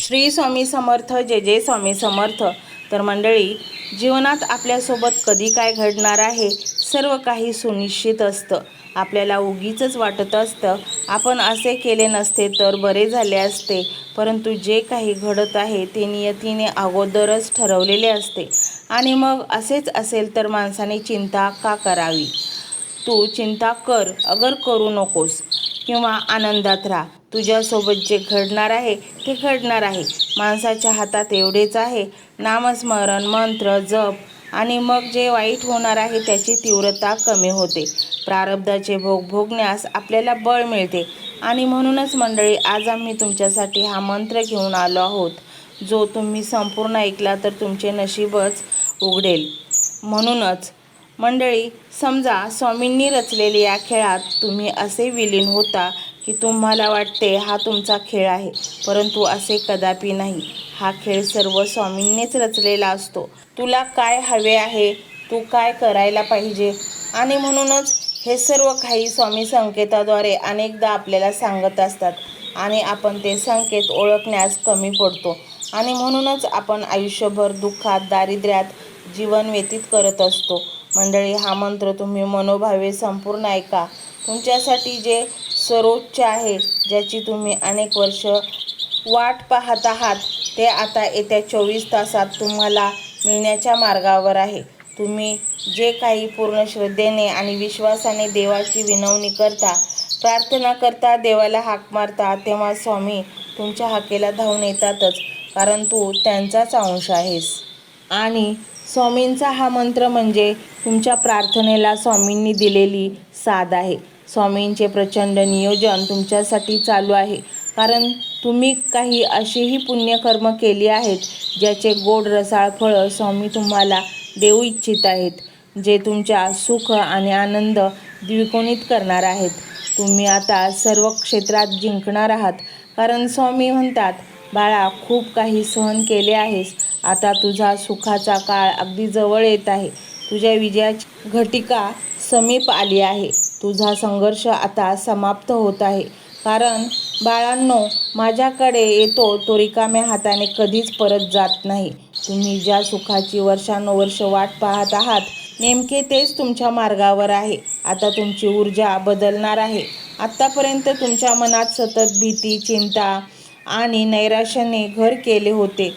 श्री स्वामी समर्थ. जय जय स्वामी समर्थ. तर मंडळी, जीवनात आपल्यासोबत कधी काय घडणार आहे सर्व काही सुनिश्चित असतं. आपल्याला उगीचच वाटत असतं आपण असे केले नसते तर बरे झाले असते, परंतु जे काही घडत आहे ते नियतीने अगोदरच ठरवलेले असते. आणि मग असेच असेल तर माणसाने चिंता का करावी? तू चिंता कर अगर करू नकोस किंवा आनंदात राहा. तुझ्यासोबत जे घडणार आहे ते घडणार आहे. माणसाच्या हातात एवढेच आहे, नामस्मरण, मंत्र, जप. आणि मग जे वाईट होणार आहे त्याची तीव्रता कमी होते. प्रारब्धाचे भोग भोगण्यास आपल्याला बळ मिळते. आणि म्हणूनच मंडळी, आज आम्ही तुमच्यासाठी हा मंत्र घेऊन आलो आहोत, जो तुम्ही संपूर्ण ऐकला तर तुमचे नशीबच उघडेल. म्हणूनच मंडळी, समजा स्वामींनी रचलेल्या या खेळात तुम्ही असे विलीन होता की तुम्हाला वाटते हा तुमचा खेळ आहे, परंतु असे कदापि नाही. हा खेळ सर्व स्वामींनीच रचलेला असतो. तुला काय हवे आहे, तू काय करायला पाहिजे, आणि म्हणूनच हे सर्व काही स्वामी संकेताद्वारे अनेकदा आपल्याला सांगत असतात आणि आपण ते संकेत ओळखण्यास कमी पडतो. आणि म्हणूनच आपण आयुष्यभर दुःखात, दारिद्र्यात जीवन व्यतीत करत असतो. मंडळी, हा मंत्र तुम्ही मनोभावे संपूर्ण ऐका. तुमच्यासाठी जे सर्वोच्च आहे, ज्याची तुम्ही अनेक वर्ष वाट पाहत आहात, ते आता येत्या 24 तासात तुम्हाला मिळण्याच्या मार्गावर आहे. तुम्ही जे काही पूर्ण श्रद्धेने आणि विश्वासाने देवाची विनवणी करता, प्रार्थना करता, देवाला हाक मारता, तेव्हा स्वामी तुमच्या हाकेला धावून येतातच, कारण तू त्यांचाच अंश आहेस. आणि स्वामींचा हा मंत्र म्हणजे तुमच्या प्रार्थनेला स्वामींनी दिलेली साथ आहे. स्वामींचे प्रचंड नियोजन तुमच्यासाठी चालू आहे, कारण तुम्ही काही अशीही पुण्यकर्म केली आहेत ज्याचे गोड रसाळ फळं स्वामी तुम्हाला देऊ इच्छित आहेत, जे तुमच्या सुख आणि आनंद द्विगुणित करणार आहेत. तुम्ही आता सर्व क्षेत्रात जिंकणार आहात, कारण स्वामी म्हणतात, बाळा, खूप काही सहन केले आहेस, आता तुझा सुखाचा काळ अगदी जवळ येत आहे. तुझ्या विजयाची घटिका समीप आली आहे. तुझा संघर्ष आता समाप्त होत आहे, कारण बाळांनो, माझ्याकडे येतो तो रिकाम्या हाताने कधीच परत जात नाही. तुम्ही ज्या सुखाची वर्षानुवर्ष वाट पाहत आहात, नेमके तेच तुमच्या मार्गावर आहे. आता तुमची ऊर्जा बदलणार आहे. आत्तापर्यंत तुमच्या मनात सतत भीती, चिंता आणि नैराश्याने घर केले होते.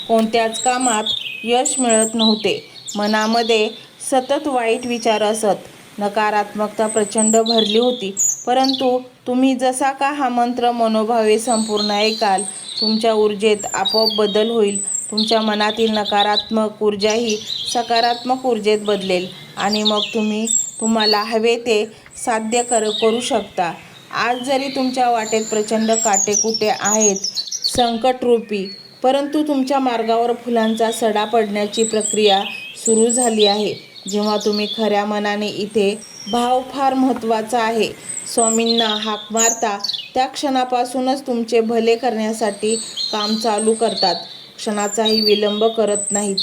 कोणत्याच कामात यश मिळत नव्हते. मनामध्ये सतत वाईट विचार असत. नकारात्मकता प्रचंड भरली होती. परंतु तुम्ही जसा का हा मंत्र मनोभावे संपूर्ण ऐकाल, तुमच्या ऊर्जेत आपोआप बदल होईल. तुमच्या मनातील नकारात्मक ऊर्जा ही सकारात्मक ऊर्जेत बदलेल आणि मग तुम्हाला हवे ते साध्य करू शकता. आज जरी तुमच्या वाटेत प्रचंड काटेकुटे आहेत, संकटरूपी, परंतु तुमच्या मार्गावर फुलांचा सडा पडण्याची प्रक्रिया सुरू झाली आहे. जेव्हा तुम्ही खऱ्या मनाने, इथे भाव फार महत्त्वाचा आहे, स्वामींना हाक मारता, त्या क्षणापासूनच तुमचे भले करण्यासाठी काम चालू करतात. क्षणाचाही विलंब करत नाहीत.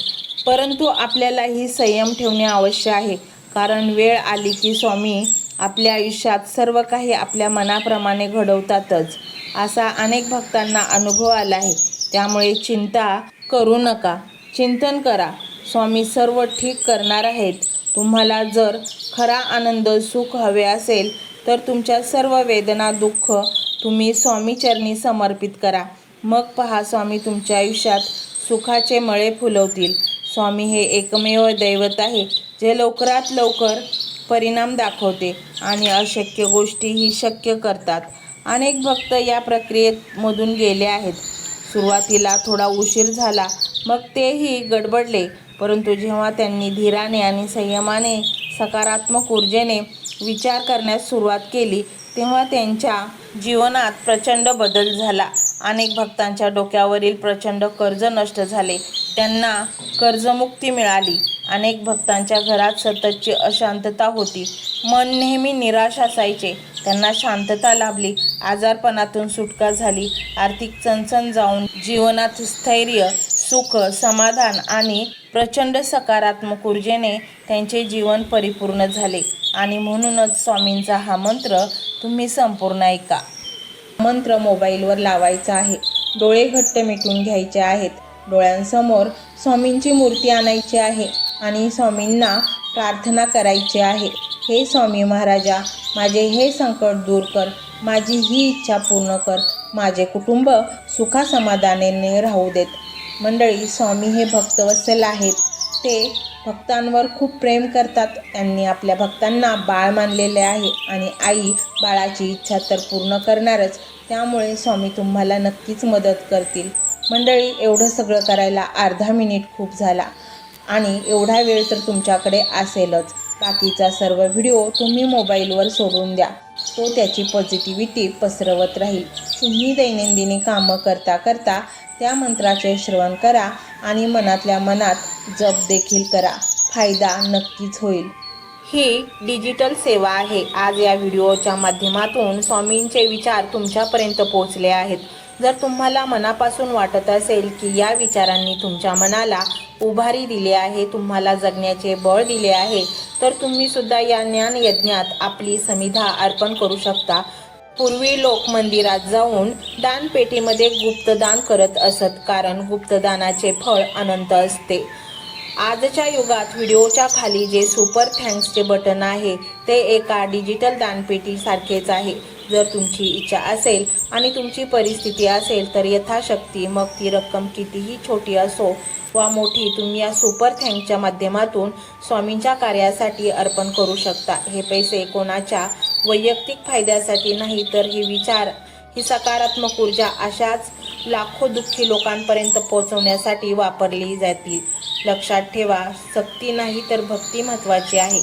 परंतु आपल्यालाही संयम ठेवणे आवश्यक आहे, कारण वेळ आली की स्वामी आपल्या आयुष्यात सर्व काही आपल्या मनाप्रमाणे घडवतातच, असा अनेक भक्तांना अनुभव आला आहे. त्यामुळे चिंता करू नका, चिंतन करा. स्वामी सर्व ठीक करणार आहेत. तुम्हाला जर खरा आनंद, सुख हवे असेल तर तुमच्या सर्व वेदना, दुःख तुम्ही स्वामीचरणी समर्पित करा. मग पहा, स्वामी तुमच्या आयुष्यात सुखाचे मळे फुलवतील. स्वामी हे एकमेव दैवत आहे जे लवकरात लवकर परिणाम दाखवते आणि अशक्य गोष्टीही शक्य करतात. अनेक भक्त या प्रक्रियेमधून गेले आहेत. सुरुवातीला थोडा उशीर झाला, मग तेही गडबडले, परंतु जेव्हा त्यांनी धीराने आणि संयमाने, सकारात्मक ऊर्जेने विचार करण्यास सुरुवात केली, तेव्हा त्यांच्या जीवनात प्रचंड बदल झाला. अनेक भक्तांच्या डोक्यावरील प्रचंड कर्ज नष्ट झाले, त्यांना कर्जमुक्ती मिळाली. अनेक भक्तांच्या घरात सततची अशांतता होती, मन नेहमी निराश असायचे, त्यांना शांतता लाभली. आजारपणातून सुटका झाली. आर्थिक चणचण जाऊन जीवनात स्थैर्य, सुख, समाधान आणि प्रचंड सकारात्मक ऊर्जेने त्यांचे जीवन परिपूर्ण झाले. आणि म्हणूनच स्वामींचा हा मंत्र तुम्ही संपूर्ण ऐका. मंत्र मोबाईलवर लावायचा आहे. डोळे घट्ट मिटून घ्यायचे आहेत. डोळ्यांसमोर स्वामींची मूर्ती आणायची आहे आणि स्वामींना प्रार्थना करायची आहे. हे स्वामी महाराजा, माझे हे संकट दूर कर, माझी ही इच्छा पूर्ण कर, माझे कुटुंब सुखासमाधानाने राहू देत. मंडळी, स्वामी हे भक्तवत्सल आहेत. ते भक्तांवर खूप प्रेम करतात. त्यांनी आपल्या भक्तांना बाळ मानलेले आहे आणि आई बाळाची इच्छा तर पूर्ण करणारच. त्यामुळे स्वामी तुम्हाला नक्कीच मदत करतील. मंडळी, एवढं सगळं करायला अर्धा मिनिट खूप झाला आणि एवढा वेळ तर तुमच्याकडे असेलच. बाकीचा सर्व व्हिडिओ तुम्ही मोबाईलवर सोडून द्या. तो त्याची पॉझिटिव्हिटी पसरवत राहील. तुम्ही दैनंदिनी कामं करता करता त्या मंत्राचे श्रवण करा आणि मनातल्या मनात जप देखील करा. फायदा नक्कीच होईल. ही डिजिटल सेवा आहे. आज या व्हिडिओच्या माध्यमातून स्वामींचे विचार तुमच्यापर्यंत पोहोचले आहेत. जर तुम्हाला मनापासून वाटत असेल की या विचारांनी तुमच्या मनाला उभारी दिली आहे, तुम्हाला जगण्याचे बळ दिले आहे, तर तुम्ही सुद्धा या ज्ञान यज्ञात आपली समिधा अर्पण करू शकता. पूर्वी लोक मंदिरात जाऊन दानपेटीमध्ये गुप्तदान करत असत, कारण गुप्तदानाचे फळ अनंत असते. आजच्या युगात व्हिडिओच्या खाली जे सुपर थँक्सचे बटन आहे ते एका डिजिटल दानपेटी सारखेच आहे. जर तुमची इच्छा असेल आणि तुमची परिस्थिती असेल तर यथाशक्ती, मग ती रक्कम कितीही छोटी असो वा मोठी, तुम्ही या सुपर थँक्सच्या माध्यमातून स्वामींच्या कार्यासाठी अर्पण करू शकता. हे पैसे कोणाच्या वैयक्तिक फायद्यासाठी नाही, तर हे विचार, ही सकारात्मक ऊर्जा अशाच लाखो दुःखी लोकांपर्यंत पोहोचवण्यासाठी वापरली जातील. लक्षात ठेवा, सक्ती नाही तर भक्ती महत्त्वाची आहे.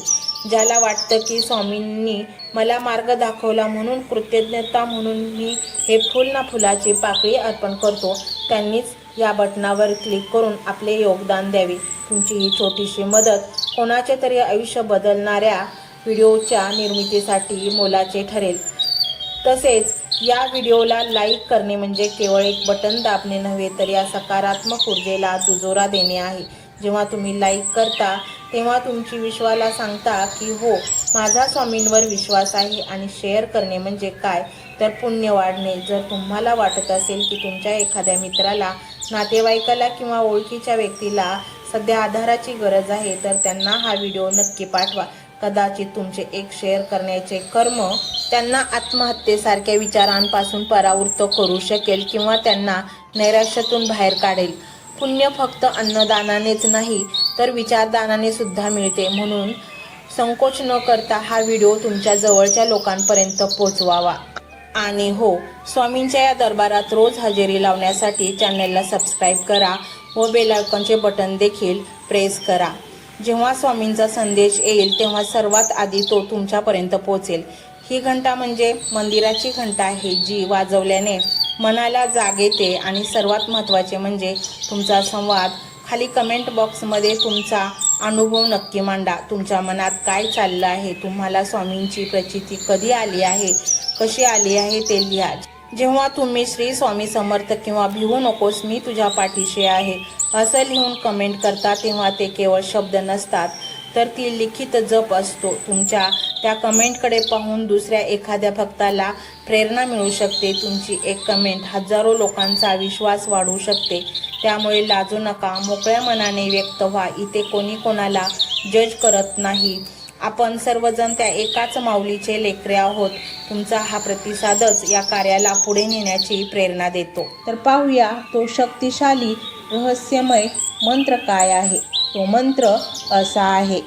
ज्याला वाटतं की स्वामींनी मला मार्ग दाखवला म्हणून कृतज्ञता म्हणून मी हे फुल ना फुलाची पाकळी अर्पण करतो, त्यांनीच या बटनावर क्लिक करून आपले योगदान द्यावे. तुमची ही छोटीशी मदत कोणाचे तरी आयुष्य बदलणाऱ्या व्हिडिओच्या निर्मितीसाठी मोलाचे ठरेल. तसेच या व्हिडिओला लाईक करणे म्हणजे केवळ एक बटन दाबणे नव्हे, तर या सकारात्मक ऊर्जेला दुजोरा देणे आहे. जेव्हा तुम्ही लाईक करता तेव्हा तुमची विश्वाला सांगता की हो, माझा स्वामींवर विश्वास आहे. आणि शेअर करणे म्हणजे काय, तर पुण्य वाढणे. जर तुम्हाला वाटत असेल की तुमच्या एखाद्या मित्राला, नातेवाईकाला किंवा ओळखीच्या व्यक्तीला सध्या आधाराची गरज आहे, तर त्यांना हा व्हिडिओ नक्की पाठवा. कदाचित तुमचे एक शेअर करण्याचे कर्म त्यांना आत्महत्येसारख्या विचारांपासून परावृत्त करू शकेल किंवा त्यांना नैराश्यातून बाहेर काढेल. पुण्य फक्त अन्नदानानेच नाही, तर विचारदानाने सुद्धा मिळते. म्हणून संकोच न करता हा व्हिडिओ तुमच्या जवळच्या लोकांपर्यंत पोहोचवावा. आणि हो, स्वामींच्या या दरबारात रोज हजेरी लावण्यासाठी चॅनलला सबस्क्राईब करा व बेल आयकॉनचे बटन देखील प्रेस करा. जेव्हा स्वामींचा संदेश येईल तेव्हा सर्वात आधी तो तुमच्यापर्यंत पोहोचेल. ही घंटा म्हणजे मंदिराची घंटा आहे, जी वाजवल्याने मनाला जाग येते. आणि सर्वात महत्त्वाचे म्हणजे तुमचा संवाद. खाली कमेंट बॉक्समध्ये तुमचा अनुभव नक्की मांडा. तुमच्या मनात काय चाललं आहे, तुम्हाला स्वामींची प्रचिती कधी आली आहे, कशी आली आहे ते लिहा. जेव्हा तुम्ही श्री स्वामी समर्थ किंवा भिवू नकोस मी तुझ्या पाठीशी आहे असं लिहून कमेंट करता, तेव्हा ते केवळ शब्द नसतात, तर ती लिखित जप असतो. तुमच्या त्या कमेंटकडे पाहून दुसऱ्या एखाद्या भक्ताला प्रेरणा मिळू शकते. तुमची एक कमेंट हजारो लोकांचा विश्वास वाढवू शकते. त्यामुळे लाजू नका, मोकळ्या मनाने व्यक्त व्हा. इथे कोणी कोणाला जज करत नाही. आपण सर्वजण त्या एकाच माऊलीचे लेकरे आहोत. तुमचा हा प्रतिसादच या कार्याला पुढे नेण्याची प्रेरणा देतो. तर पाहूया तो शक्तिशाली रहस्यमय मंत्र काय आहे. तो मंत्र असा आहे.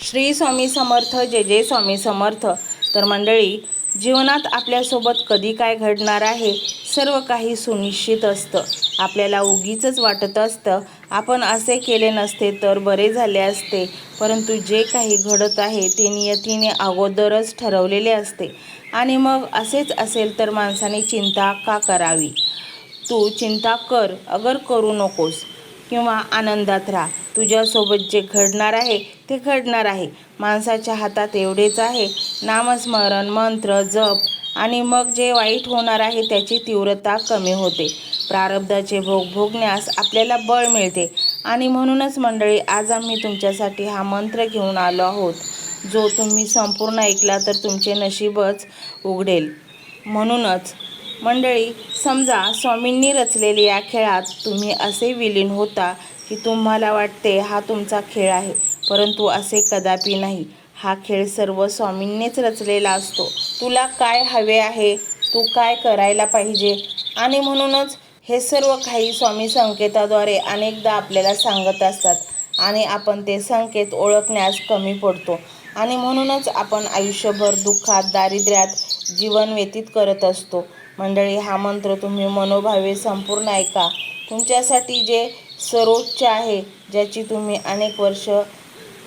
श्री स्वामी समर्थ. जय जय स्वामी समर्थ. तर मंडळी, जीवनात आपल्यासोबत कधी काय घडणार आहे सर्व काही सुनिश्चित असतं. आपल्याला उगीचच वाटत असतं आपण असे केले नसते तर बरे झाले असते, परंतु जे काही घडत आहे ते नियतीने अगोदरच ठरवलेले असते. आणि मग असेच असेल तर माणसाने चिंता का करावी. तू चिंता कर अगर करू नकोस किंवा आनंदात राहा. तुझ्यासोबत जे घडणार आहे ते घडणार आहे. माणसाच्या हातात एवढेच आहे, नामस्मरण, मंत्र, जप. आणि मग जे वाईट होणार आहे त्याची तीव्रता कमी होते. प्रारब्धाचे भोग भोगण्यास आपल्याला बळ मिळते. आणि म्हणूनच मंडळी, आज आम्ही तुमच्यासाठी हा मंत्र घेऊन आलो आहोत. जो तुम्ही संपूर्ण ऐकला तर तुमचे नशीबच उघडेल. म्हणूनच मंडळी, समजा स्वामींनी रचलेल्या या खेळात तुम्ही असे विलीन होता की तुम्हाला वाटते हा तुमचा खेळ आहे, परंतु असे कदापि नाही. हा खेळ सर्व स्वामींनीच रचलेला असतो. तुला काय हवे आहे, तू काय करायला पाहिजे, आणि म्हणूनच हे सर्व काही स्वामी संकेताद्वारे अनेकदा आपल्याला सांगत असतात आणि आपण ते संकेत ओळखण्यास कमी पडतो आणि म्हणूनच आपण आयुष्यभर दुःखात, दारिद्र्यात जीवन व्यतीत करत असतो. मंडळी, हा मंत्र तुम्ही मनोभावे संपूर्ण ऐका. तुमच्यासाठी जे सर्वोच्च आहे, ज्याची तुम्ही अनेक वर्ष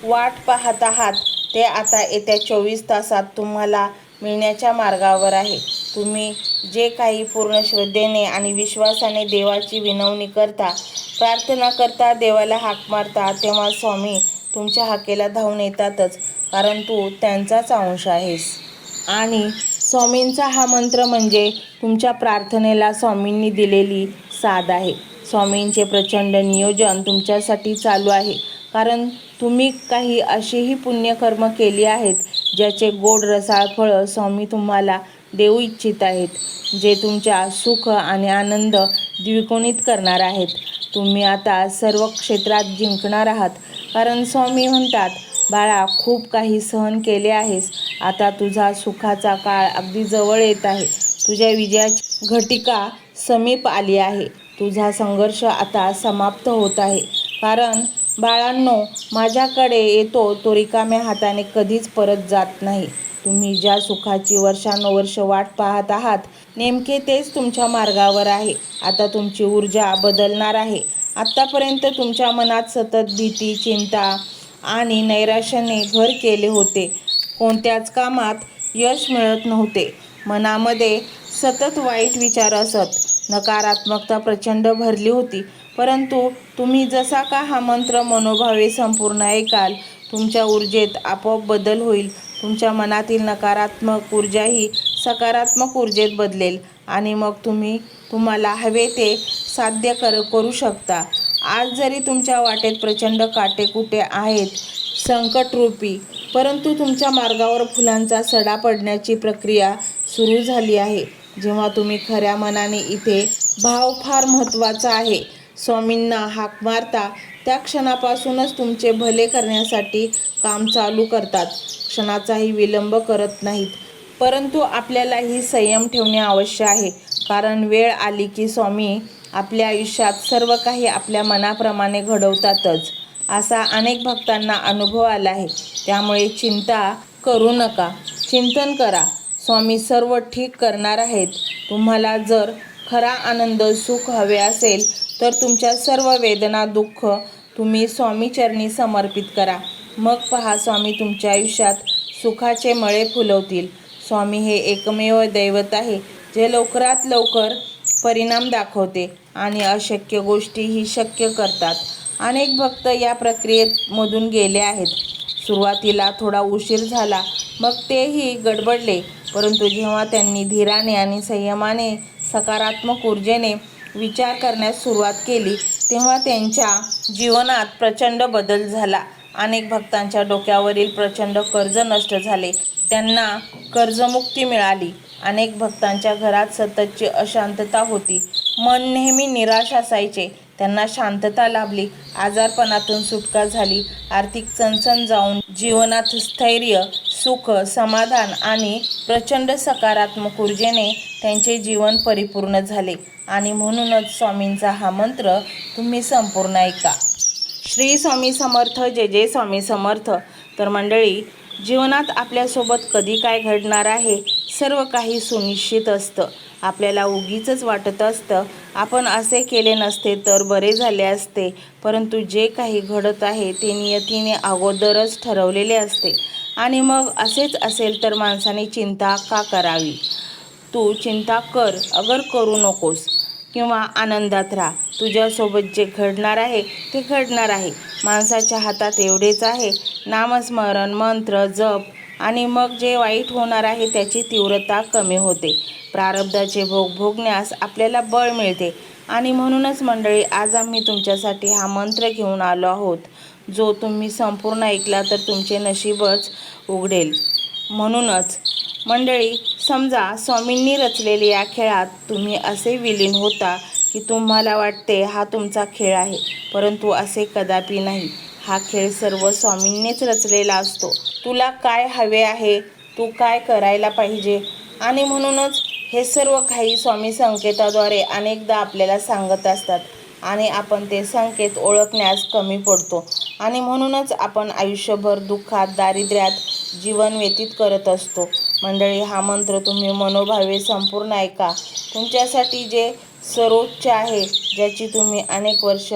वाट पाहत आहात, ते आता येत्या 24 तासात तुम्हाला मिळण्याच्या मार्गावर आहे. तुम्ही जे काही पूर्ण श्रद्धेने आणि विश्वासाने देवाची विनवणी करता, प्रार्थना करता, देवाला हाक मारता, तेव्हा स्वामी तुमच्या हाकेला धावून येतातच, कारण तू त्यांचाच अंश आहेस. आणि स्वामींचा हा मंत्र म्हणजे तुमच्या प्रार्थनेला स्वामींनी दिलेली साथ आहे. स्वामींचे प्रचंड नियोजन तुमच्यासाठी चालू आहे, कारण तुम्ही काही अशीही पुण्यकर्म केली आहेत ज्याचे गोड रसाळ फळं स्वामी तुम्हाला देऊ इच्छित आहेत, जे तुमच्या सुख आणि आनंद द्विगुणित करणार आहेत. तुम्ही आता सर्व क्षेत्रात जिंकणार आहात, कारण स्वामी म्हणतात, बाळा, खूप काही सहन केले आहेस, आता तुझा सुखाचा काळ अगदी जवळ येत आहे. तुझ्या विजयाची घटिका समीप आली आहे. तुझा संघर्ष आता समाप्त होत आहे, कारण बाळांनो, माझ्याकडे येतो तो रिकाम्या हाताने कधीच परत जात नाही. तुम्ही ज्या सुखाची वर्षानुवर्ष वाट पाहत आहात, नेमके तेच तुमच्या मार्गावर आहे. आता तुमची ऊर्जा बदलणार आहे. आत्तापर्यंत तुमच्या मनात सतत भीती, चिंता आणि नैराश्याने घर केले होते. कोणत्याच कामात यश मिळत नव्हते. मनामध्ये सतत वाईट विचार असत. नकारात्मकता प्रचंड भरली होती. परंतु तुम्ही जसा का हा मंत्र मनोभावे संपूर्ण ऐकाल, तुमच्या ऊर्जेत आपोआप बदल होईल. तुमच्या मनातील नकारात्मक ऊर्जाही सकारात्मक ऊर्जेत बदलेल आणि मग तुम्हाला हवे ते साध्य करू शकता. आज जरी तुमच्या वाटेत प्रचंड काटेकुटे आहेत, संकटरूपी, परंतु तुमच्या मार्गावर फुलांचा सडा पडण्याची प्रक्रिया सुरू झाली आहे. जेव्हा तुम्ही खऱ्या मनाने इथे भाव फार महत्त्वाचा आहे स्वामींना हाक मारता, त्या क्षणापासूनच तुमचे भले करण्यासाठी काम चालू करतात. क्षणाचाही विलंब करत नाहीत. परंतु आपल्यालाही संयम ठेवणे आवश्यक आहे, कारण वेळ आली की स्वामी आपल्या आयुष्यात सर्व काही आपल्या मनाप्रमाणे घडवतातच, असा अनेक भक्तांना अनुभव आला आहे. त्यामुळे चिंता करू नका, चिंतन करा. स्वामी सर्व ठीक करणार आहेत. तुम्हाला जर खरा आनंद, सुख हवे असेल तर तुमच्या सर्व वेदना, दुःख तुम्ही स्वामीचरणी समर्पित करा. मग पहा, स्वामी तुमच्या आयुष्यात सुखाचे मळे फुलवतील. स्वामी हे एकमेव दैवत आहे जे लवकरात लवकर परिणाम दाखवते आणि अशक्य गोष्टीही शक्य करतात. अनेक भक्त या प्रक्रियेमधून गेले आहेत. सुरुवातीला थोडा उशीर झाला, मग तेही गडबडले, परंतु जेव्हा त्यांनी धीराने आणि संयमाने, सकारात्मक ऊर्जेने विचार करण्यास सुरुवात केली, तेव्हा त्यांच्या जीवनात प्रचंड बदल झाला. अनेक भक्तांच्या डोक्यावरील प्रचंड कर्ज नष्ट झाले, त्यांना कर्जमुक्ती मिळाली. अनेक भक्तांच्या घरात सततची अशांतता होती, मन नेहमी निराश असायचे, त्यांना शांतता लाभली, आजारपणातून सुटका झाली, आर्थिक चणचण जाऊन जीवनात स्थैर्य, सुख, समाधान आणि प्रचंड सकारात्मक ऊर्जेने त्यांचे जीवन परिपूर्ण झाले. आणि म्हणूनच स्वामींचा हा मंत्र तुम्ही संपूर्ण ऐका. श्री स्वामी समर्थ. जय जय स्वामी समर्थ. तर मंडळी, जीवनात आपल्यासोबत कधी काय घडणार आहे, सर्व काही सुनिश्चित असतं. आपल्याला उगीचच वाटत असतं, आपण असे केले नसते तर बरे झाले असते, परंतु जे काही घडत आहे ते नियतीने अगोदरच ठरवलेले असते. आणि मग असेच असेल तर माणसाने चिंता का करावी? तू चिंता कर, अगर करू नकोस, किंवा आनंदात राहा. तुझ्यासोबत जे घडणार आहे ते घडणार आहे. माणसाच्या हातात एवढेच आहे, नामस्मरण, मंत्र, जप, आणि मग जे वाईट होणार आहे त्याची तीव्रता कमी होते. प्रारब्धाचे भोग भोगण्यास आपल्याला बळ मिळते. आणि म्हणूनच मंडळी, आज आम्ही तुमच्यासाठी हा मंत्र घेऊन आलो आहोत. जो तुम्ही संपूर्ण ऐकला तर तुमचे नशीबच उघडेल. म्हणूनच मंडळी, समजा स्वामींनी रचलेल्या या खेळात तुम्ही असे विलीन होता की तुम्हाला वाटते हा तुमचा खेळ आहे, परंतु असे कदापि नाही. हा खेळ सर्व स्वामींनीच रचलेला असतो. तुला काय हवे आहे, तू काय करायला पाहिजे, आणि म्हणूनच हे सर्व काही स्वामी संकेताद्वारे अनेकदा आपल्याला सांगत असतात आणि आपण ते संकेत ओळखण्यास कमी पडतो आणि म्हणूनच आपण आयुष्यभर दुःखात, दारिद्र्यात जीवन व्यतीत करत असतो. मंडळी, हा मंत्र तुम्ही मनोभावे संपूर्ण ऐका. तुमच्यासाठी जे सर्वोच्च आहे, ज्याची तुम्ही अनेक वर्ष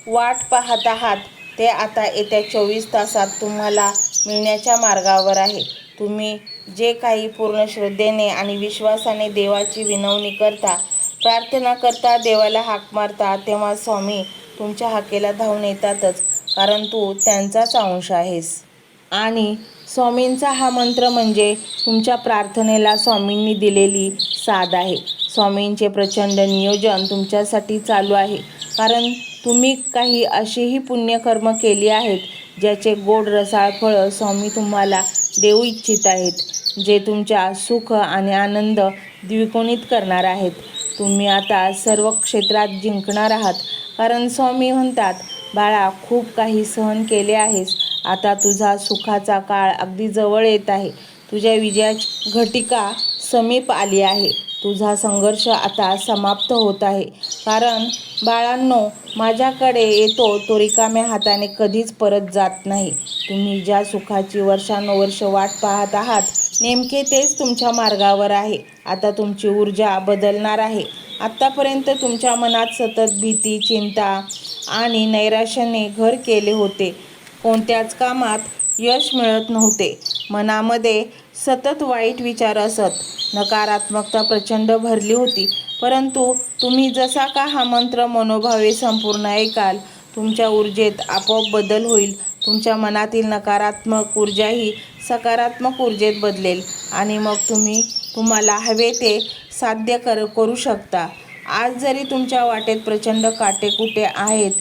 वाट पाहत आहात, ते आता येत्या 24 तासात तुम्हाला मिळण्याच्या मार्गावर आहे. तुम्ही जे काही पूर्ण श्रद्धेने आणि विश्वासाने देवाची विनवणी करता, प्रार्थना करता, देवाला हाक मारता, तेव्हा स्वामी तुमच्या हाकेला धावून येतातच, कारण तू त्यांचाच अंश आहेस. आणि स्वामींचा हा मंत्र म्हणजे तुमच्या प्रार्थनेला स्वामींनी दिलेली साथ आहे. स्वामींचे प्रचंड नियोजन तुमच्यासाठी चालू आहे, कारण तुम्ही काही अशीही पुण्यकर्म केली आहेत ज्याचे गोड रसाळ फळं स्वामी तुम्हाला देऊ इच्छित आहेत, जे तुमच्या सुख आणि आनंद द्विगुणित करणार आहेत. तुम्ही आता सर्व क्षेत्रात जिंकणार आहात, कारण स्वामी म्हणतात, बाळा, खूप काही सहन केले आहेस, आता तुझा सुखाचा काळ अगदी जवळ येत आहे. तुझ्या विजयाची घटिका समीप आली आहे. तुझा संघर्ष आता समाप्त होत आहे, कारण बाळांनो, माझ्याकडे येतो तो रिकाम्या हाताने कधीच परत जात नाही. तुम्ही ज्या सुखाची वर्षानुवर्ष वाट पाहत आहात, नेमके तेच तुमच्या मार्गावर आहे. आता तुमची ऊर्जा बदलणार आहे. आत्तापर्यंत तुमच्या मनात सतत भीती, चिंता आणि नैराश्याने घर केले होते. कोणत्याच कामात यश मिळत नव्हते. मनामध्ये सतत वाईट विचार असत. नकारात्मकता प्रचंड भरली होती. परंतु तुम्ही जसा का हा मंत्र मनोभावे संपूर्ण ऐकाल, तुमच्या ऊर्जेत आपोआप बदल होईल. तुमच्या मनातील नकारात्मक ऊर्जाही सकारात्मक ऊर्जेत बदलेल आणि मग तुम्ही तुम्हाला हवे ते साध्य करू शकता. आज जरी तुमच्या वाटेत प्रचंड काटेकुटे आहेत,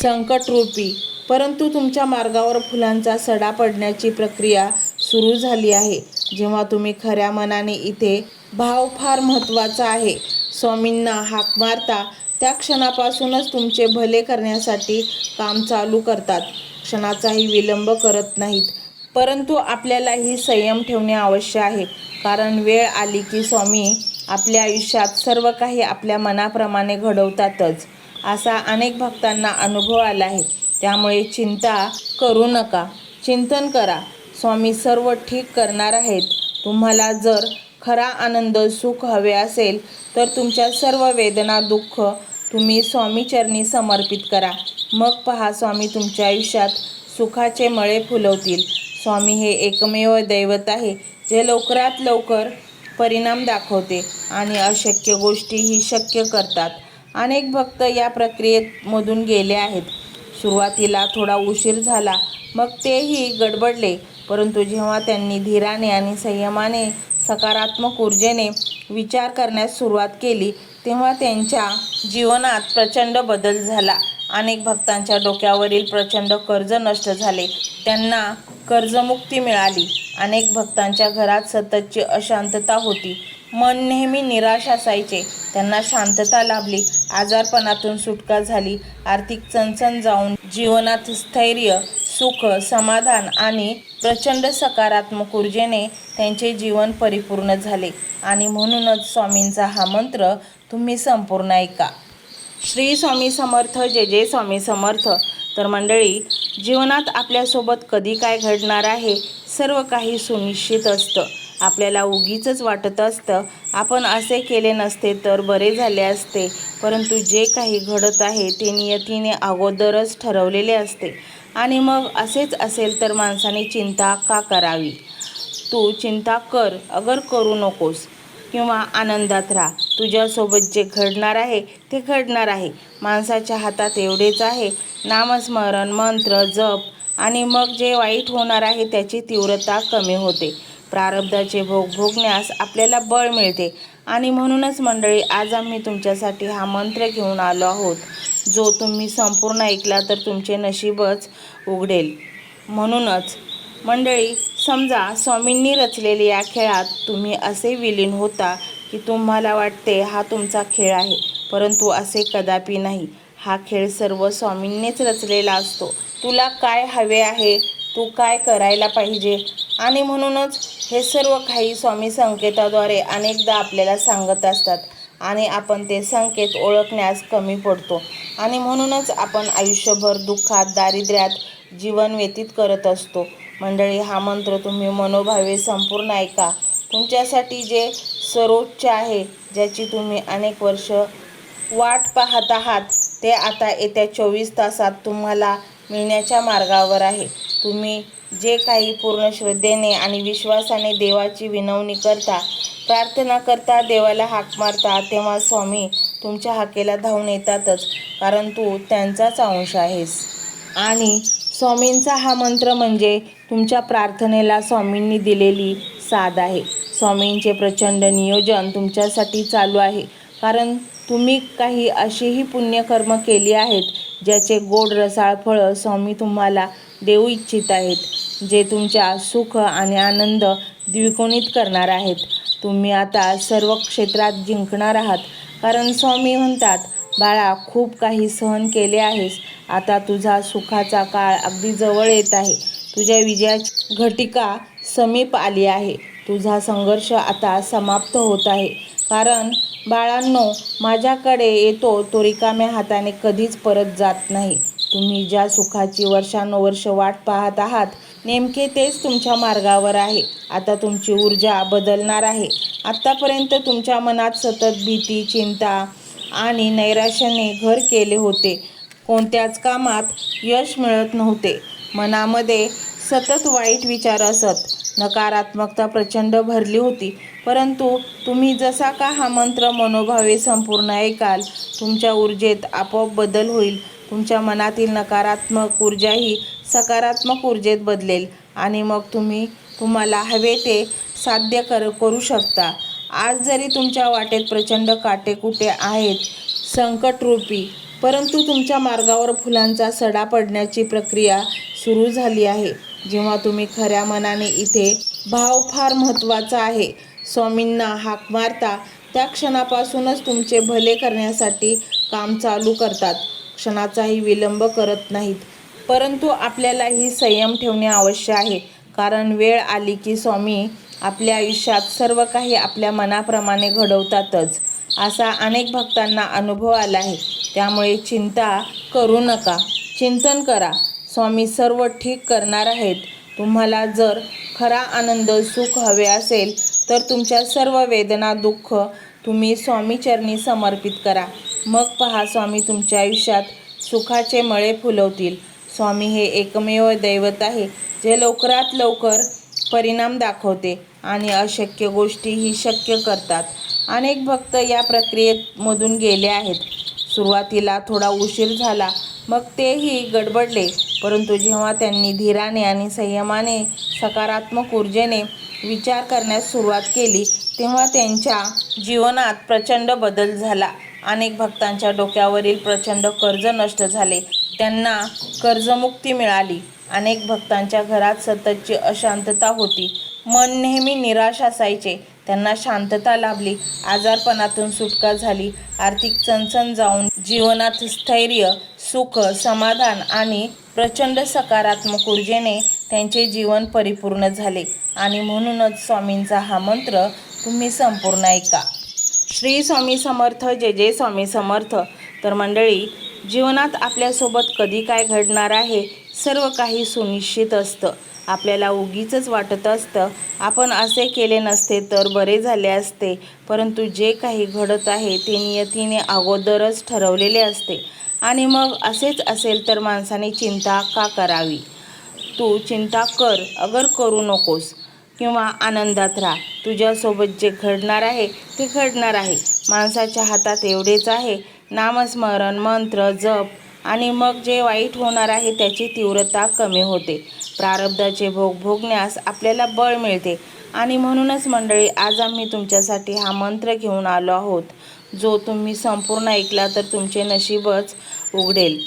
संकटरूपी, परंतु तुमच्या मार्गावर फुलांचा सडा पडण्याची प्रक्रिया सुरू झाली आहे. जेव्हा तुम्ही खऱ्या मनाने इथे भाव फार महत्त्वाचा आहे स्वामींना हाक मारता, त्या क्षणापासूनच तुमचे भले करण्यासाठी काम चालू करतात. क्षणाचाही विलंब करत नाहीत. परंतु आपल्यालाही संयम ठेवणे आवश्यक आहे, कारण वेळ आली की स्वामी आपल्या आयुष्यात सर्व काही आपल्या मनाप्रमाणे घडवतातच, असा अनेक भक्तांना अनुभव आला आहे. त्यामुळे चिंता करू नका, चिंतन करा. स्वामी सर्व ठीक करणार आहेत. तुम्हाला जर खरा आनंद, सुख हवे असेल तर तुमच्या सर्व वेदना, दुःख तुम्ही स्वामीचरणी समर्पित करा. मग पहा, स्वामी तुमच्या आयुष्यात सुखाचे मळे फुलवतील. स्वामी हे एकमेव दैवत आहे जे लवकरात लवकर परिणाम दाखवते आणि अशक्य गोष्टीही शक्य करतात. अनेक भक्त या प्रक्रियेमधून गेले आहेत. सुरुवातीला थोडा उशीर झाला, मग तेही गडबडले, परंतु जेव्हा त्यांनी धीराने आणि संयमाने, सकारात्मक ऊर्जेने विचार करण्यास सुरुवात केली, तेव्हा त्यांच्या जीवनात प्रचंड बदल झाला. अनेक भक्तांच्या डोक्यावरील प्रचंड कर्ज नष्ट झाले, त्यांना कर्जमुक्ती मिळाली. अनेक भक्तांच्या घरात सततची अशांतता होती, मन नेहमी निराश असायचे, त्यांना शांतता लाभली. आजारपणातून सुटका झाली. आर्थिक चणचण जाऊन जीवनात स्थैर्य, सुख, समाधान आणि प्रचंड सकारात्मक ऊर्जेने त्यांचे जीवन परिपूर्ण झाले. आणि म्हणूनच स्वामींचा हा मंत्र तुम्ही संपूर्ण ऐका. श्री स्वामी समर्थ. जय जय स्वामी समर्थ. तर मंडळी, जीवनात आपल्यासोबत कधी काय घडणार आहे, सर्व काही सुनिश्चित असतं. आपल्याला उगीचच वाटत असतं, आपण असे केले नसते तर बरे झाले असते, परंतु जे काही घडत आहे ते नियतीने अगोदरच ठरवलेले असते. आणि मग असेच असेल तर माणसाने चिंता का करावी? तू चिंता कर अगर करू नकोस, किंवा आनंदात राहा. तुझ्यासोबत जे घडणार आहे ते घडणार आहे. माणसाच्या हातात एवढेच आहे, नामस्मरण, मंत्र, जप, आणि मग जे वाईट होणार आहे त्याची तीव्रता कमी होते. प्रारब्धाचे भोग भोगण्यास आपल्याला बळ मिळते. आणि म्हणूनच मंडळी, आज आम्ही तुमच्यासाठी हा मंत्र घेऊन आलो आहोत, जो तुम्ही संपूर्ण ऐकला तर तुमचे नशीबच उघडेल. म्हणूनच मंडळी, समजा स्वामींनी रचलेल्या या खेळात तुम्ही असे विलीन होता की तुम्हाला वाटते हा तुमचा खेळ आहे, परंतु असे कदापि नाही. हा खेळ सर्व स्वामींनीच रचलेला असतो. तुला काय हवे आहे, तू काय करायला पाहिजे, आणि म्हणूनच हे सर्व काही स्वामी संकेताद्वारे अनेकदा आपल्याला सांगत असतात आणि आपण ते संकेत ओळखण्यास कमी पडतो. आणि म्हणूनच आपण आयुष्यभर दुःखात, दारिद्र्यात जीवन व्यतीत करत असतो. मंडळी, हा मंत्र तुम्ही मनोभावे संपूर्ण ऐका. तुमच्यासाठी जे सर्वोच्च आहे, ज्याची तुम्ही अनेक वर्ष वाट पाहत आहात, ते आता येत्या 24 तासात तुम्हाला मिळण्याच्या मार्गावर आहे. तुम्ही जे काही पूर्ण श्रद्धेने आणि विश्वासाने देवाची विनवणी करता, प्रार्थना करता, देवाला हाक मारता, तेव्हा स्वामी तुमच्या हाकेला धावून येतातच, कारण तू त्यांचाच अंश आहेस. आणि स्वामींचा हा मंत्र म्हणजे तुमच्या प्रार्थनेला स्वामींनी दिलेली साथ आहे. स्वामींचे प्रचंड नियोजन तुमच्यासाठी चालू आहे, कारण तुम्ही काही अशीही पुण्यकर्म केली आहेत, ज्याचे गोड रसाळ फळं स्वामी तुम्हाला देऊ इच्छित आहेत, जे तुमच्या सुख आणि आनंद द्विगुणित करणार आहेत. तुम्ही आता सर्व क्षेत्रात जिंकणार आहात, कारण स्वामी म्हणतात, बाळा, खूप काही सहन केले आहेस, आता तुझा सुखाचा काळ अगदी जवळ येत आहे. तुझ्या विजयाची घटिका समीप आली आहे. तुझा संघर्ष आता समाप्त होत आहे, कारण बाळांनो, माझ्याकडे येतो तो रिकाम्या हाताने कधीच परत जात नाही. तुम्ही ज्या सुखाची वर्षानुवर्ष वाट पाहत आहात, नेमके तेच तुमच्या मार्गावर आहे. आता तुमची ऊर्जा बदलणार आहे. आत्तापर्यंत तुमच्या मनात सतत भीती, चिंता आणि नैराश्याने घर केले होते. कोणत्याच कामात यश मिळत नव्हते. मनामध्ये सतत वाईट विचार असत. नकारात्मकता प्रचंड भरली होती. परंतु तुम्ही जसा का हा मंत्र मनोभावे संपूर्ण ऐकाल, तुमच्या ऊर्जेत आपोआप बदल होईल. तुमच्या मनातील नकारात्मक ऊर्जा ही सकारात्मक ऊर्जेत बदलेल आणि मग तुम्हाला हवे ते साध्य करू शकता. आज जरी तुमच्या वाटेत प्रचंड काटेकुटे आहेत, संकटरूपी, परंतु तुमच्या मार्गावर फुलांचा सडा पडण्याची प्रक्रिया सुरू झाली आहे. जेव्हा तुम्ही खऱ्या मनाने, इथे भाव फार महत्त्वाचा आहे, स्वामींना हाक मारता, त्या क्षणापासूनच तुमचे भले करण्यासाठी काम चालू करतात. क्षणाचाही विलंब करत नाहीत. परंतु आपल्यालाही संयम ठेवणे आवश्यक आहे, कारण वेळ आली की स्वामी आपल्या आयुष्यात सर्व काही आपल्या मनाप्रमाणे घडवतातच, असा अनेक भक्तांना अनुभव आला आहे. त्यामुळे चिंता करू नका, चिंतन करा. स्वामी सर्व ठीक करणार आहेत. तुम्हाला जर खरा आनंद, सुख हवे असेल, तर तुमच्या सर्व वेदना, दुःख तुम्ही स्वामीचरणी समर्पित करा. मग पहा, स्वामी तुमच्या आयुष्यात सुखाचे मळे फुलवतील. स्वामी हे एकमेव दैवत आहे, जे लवकरात लवकर परिणाम दाखवते आणि अशक्य गोष्टीही शक्य करतात. अनेक भक्त या प्रक्रियेमधून गेले आहेत. सुरुवातीला थोडा उशीर झाला, मग तेही गडबडले, परंतु जेव्हा त्यांनी धीराने आणि संयमाने, सकारात्मक ऊर्जेने विचार करण्यास सुरुवात केली, तेव्हा त्यांच्या जीवनात प्रचंड बदल झाला. अनेक भक्तांच्या डोक्यावरील प्रचंड कर्ज नष्ट झाले, त्यांना कर्जमुक्ती मिळाली. अनेक भक्तांच्या घरात सततची अशांतता होती, मन नेहमी निराश असायचे, त्यांना शांतता लाभली, आजारपणातून सुटका झाली, आर्थिक चणचण जाऊन जीवनात स्थैर्य, सुख, समाधान आणि प्रचंड सकारात्मक ऊर्जेने त्यांचे जीवन परिपूर्ण झाले. आणि म्हणूनच स्वामींचा हा मंत्र तुम्ही संपूर्ण ऐका. श्री स्वामी समर्थ. जय जय स्वामी समर्थ. तर मंडळी, जीवनात आपल्यासोबत कधी काय घडणार आहे, सर्व काही सुनिश्चित असतं. आपल्याला उगीचच वाटत असतं, आपण असे केले नसते तर बरे झाले असते, परंतु जे काही घडत आहे ते नियतीने अगोदरच ठरवलेले असते. आणि मग असेच असेल तर माणसाने चिंता का करावी? तू चिंता कर, अगर करू नकोस, किंवा आनंदात राहा. तुझ्यासोबत जे घडणार आहे ते घडणार आहे. माणसाच्या हातात एवढेच आहे, नामस्मरण, मंत्र, जप, आणि मग जे वाईट होणार आहे त्याची तीव्रता कमी होते. प्रारब्धाचे भोग भोगण्यास आपल्याला बळ मिळते. आणि म्हणूनच मंडळी, आज आम्ही तुमच्यासाठी हा मंत्र घेऊन आलो आहोत, जो तुम्ही संपूर्ण ऐकला तर तुमचे नशीबच उघडेल.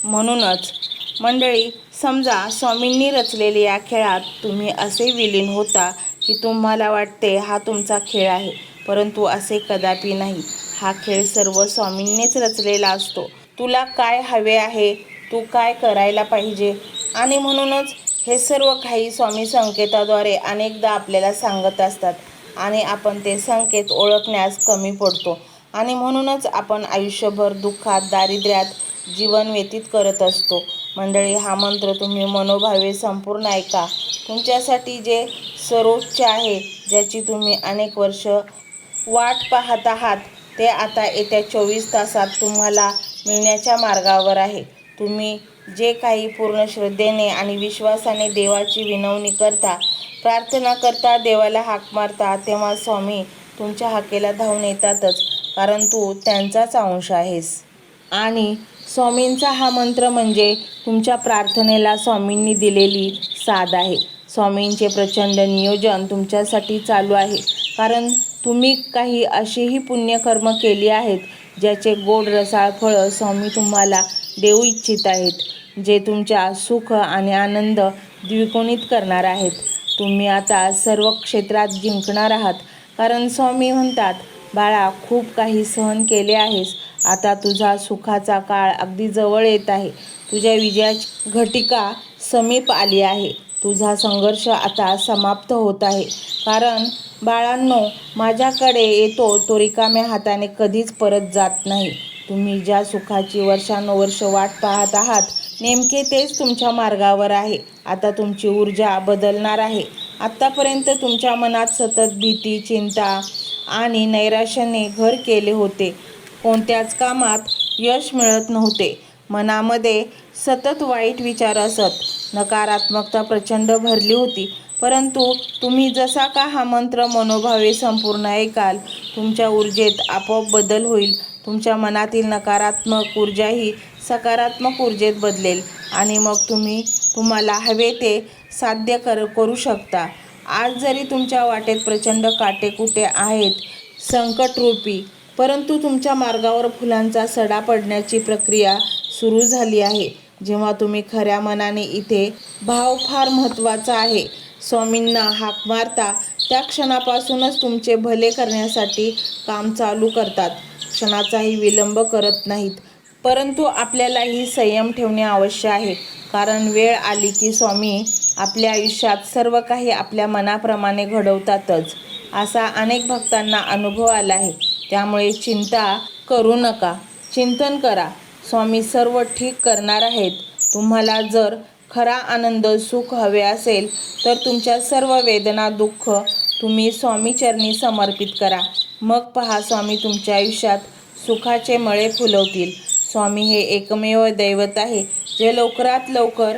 म्हणूनच मंडळी, समजा स्वामींनी रचलेल्या या खेळात तुम्ही असे विलीन होता की तुम्हाला वाटते हा तुमचा खेळ आहे, परंतु असे कदापि नाही. हा खेळ सर्व स्वामींनीच रचलेला असतो. तुला काय हवे आहे, तू काय करायला पाहिजे, आणि म्हणूनच हे सर्व काही स्वामी संकेताद्वारे अनेकदा आपल्याला सांगत असतात आणि आपण ते संकेत ओळखण्यास कमी पडतो आणि म्हणूनच आपण आयुष्यभर दुःखात, दारिद्र्यात जीवन व्यतीत करत असतो. मंडळी, हा मंत्र तुम्ही मनोभावे संपूर्ण ऐका. तुमच्यासाठी जे सर्वोच्च आहे, ज्याची तुम्ही अनेक वर्ष वाट पाहत आहात, ते आता येत्या 24 तासात तुम्हाला मिळण्याच्या मार्गावर आहे. तुम्ही जे काही पूर्ण श्रद्धेने आणि विश्वासाने देवाची विनवणी करता, प्रार्थना करता, देवाला हाक मारता, तेव्हा स्वामी तुमच्या हाकेला धावून येतातच, कारण तू त्यांचाच अंश आहेस. आणि स्वामींचा हा मंत्र म्हणजे तुमच्या प्रार्थनेला स्वामींनी दिलेली साथ आहे. स्वामींचे प्रचंड नियोजन तुमच्यासाठी चालू आहे, कारण तुम्ही काही अशीही पुण्यकर्म केली आहेत, ज्याचे गोड रसाळ फळं स्वामी तुम्हाला देऊ इच्छित आहेत, जे तुमच्या सुख आणि आनंद द्विगुणित करणार आहेत. तुम्ही आता सर्व क्षेत्रात जिंकणार आहात, कारण स्वामी म्हणतात, बाळा, खूप काही सहन केले आहेस, आता तुझा सुखाचा काळ अगदी जवळ येत आहे. तुझ्या विजयाची घटिका समीप आली आहे. तुझा संघर्ष आता समाप्त होत आहे, कारण बाळांनो, माझ्याकडे येतो तो रिकाम्या हाताने कधीच परत जात नाही. तुम्ही ज्या सुखाची वर्षानुवर्ष वाट पाहत आहात, नेमके तेच तुमच्या मार्गावर आहे. आता तुमची ऊर्जा बदलणार आहे. आत्तापर्यंत तुमच्या मनात सतत भीती, चिंता आणि नैराश्याने घर केले होते. कोणत्याच कामात यश मिळत नव्हते. मनामध्ये सतत वाईट विचार असत. नकारात्मकता प्रचंड भरली होती. परंतु तुम्ही जसा का हा मंत्र मनोभावे संपूर्ण ऐकाल, तुमच्या ऊर्जेत आपोआप बदल होईल. तुमच्या मनातील नकारात्मक ऊर्जा ही सकारात्मक ऊर्जेत बदलेल आणि मग तुम्हाला हवे ते साध्य करू शकता. आज जरी तुमच्या वाटेत प्रचंड काटेकुटे आहेत, संकटरूपी, परंतु तुमच्या मार्गावर फुलांचा सडा पडण्याची प्रक्रिया सुरू झाली आहे. जेव्हा तुम्ही खऱ्या मनाने, इथे भाव फार महत्त्वाचा आहे, स्वामींना हाक मारता, त्या क्षणापासूनच तुमचे भले करण्यासाठी काम चालू करतात. क्षणाचाही विलंब करत नाहीत. परंतु आपल्यालाही संयम ठेवणे आवश्यक आहे, कारण वेळ आली की स्वामी आपल्या आयुष्यात सर्व काही आपल्या मनाप्रमाणे घडवतातच, असा अनेक भक्तांना अनुभव आला आहे. त्यामुळे चिंता करू नका, चिंतन करा. स्वामी सर्व ठीक करणार आहेत. तुम्हाला जर खरा आनंद, सुख हवे असेल, तर तुमच्या सर्व वेदना, दुःख तुम्ही स्वामीचरणी समर्पित करा. मग पहा, स्वामी तुमच्या आयुष्यात सुखाचे मळे फुलवतील. स्वामी हे एकमेव दैवत आहे, जे लवकरात लवकर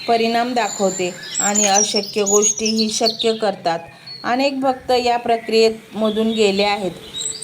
परिणाम दाखवते आणि अशक्य गोष्टीही शक्य करतात. अनेक भक्त या प्रक्रियेमधून गेले आहेत.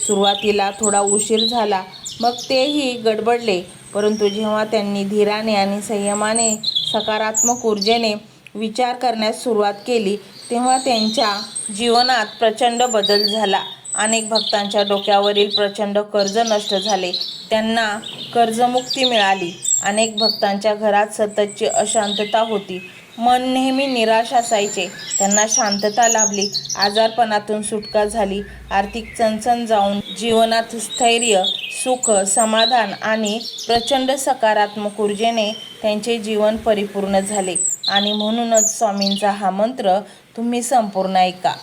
सुरुवातीला थोडा उशीर झाला, मग तेही गडबडले, परंतु जेव्हा त्यांनी धीराने आणि संयमाने, सकारात्मक ऊर्जेने विचार करण्यास सुरुवात केली, तेव्हा त्यांच्या जीवनात प्रचंड बदल झाला. अनेक भक्तांच्या डोक्यावरील प्रचंड कर्ज नष्ट झाले, त्यांना कर्जमुक्ती मिळाली. अनेक भक्तांच्या घरात सततची अशांतता होती, मन नेहमी निराश असायचे, त्यांना शांतता लाभली. आजारपणातून सुटका झाली. आर्थिक चणचण जाऊन जीवनात स्थैर्य, सुख, समाधान आणि प्रचंड सकारात्मक ऊर्जेने त्यांचे जीवन परिपूर्ण झाले. आणि म्हणूनच स्वामींचा हा मंत्र तुम्ही संपूर्ण ऐका.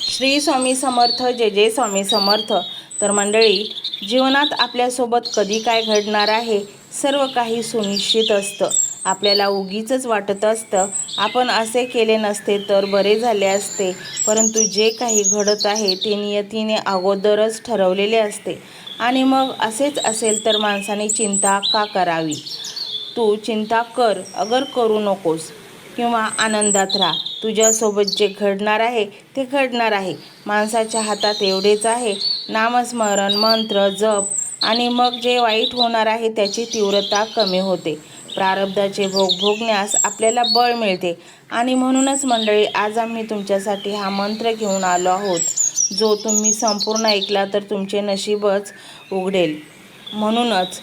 श्री स्वामी समर्थ. जय जय स्वामी समर्थ. तर मंडळी, जीवनात आपल्यासोबत कधी काय घडणार आहे, सर्व काही सुनिश्चित असतं. आपल्याला उगीचच वाटत असतं, आपण असे केले नसते तर बरे झाले असते, परंतु जे काही घडत आहे ते नियतीने अगोदरच ठरवलेले असते. आणि मग असेच असेल तर माणसाने चिंता का करावी? तू चिंता कर, अगर करू नकोस, किंवा आनंदात राहा. तुझ्यासोबत जे घडणार आहे ते घडणार आहे. माणसाच्या हातात एवढेच आहे, नामस्मरण, मंत्र, जप, आणि मग जे वाईट होणार आहे त्याची तीव्रता कमी होते. प्रारब्धाचे भोग भोगण्यास आपल्याला बळ मिळते. आणि म्हणूनच मंडळी, आज आम्ही तुमच्यासाठी हा मंत्र घेऊन आलो आहोत, जो तुम्ही संपूर्ण ऐकला तर तुमचे नशीबच उघडेल. म्हणूनच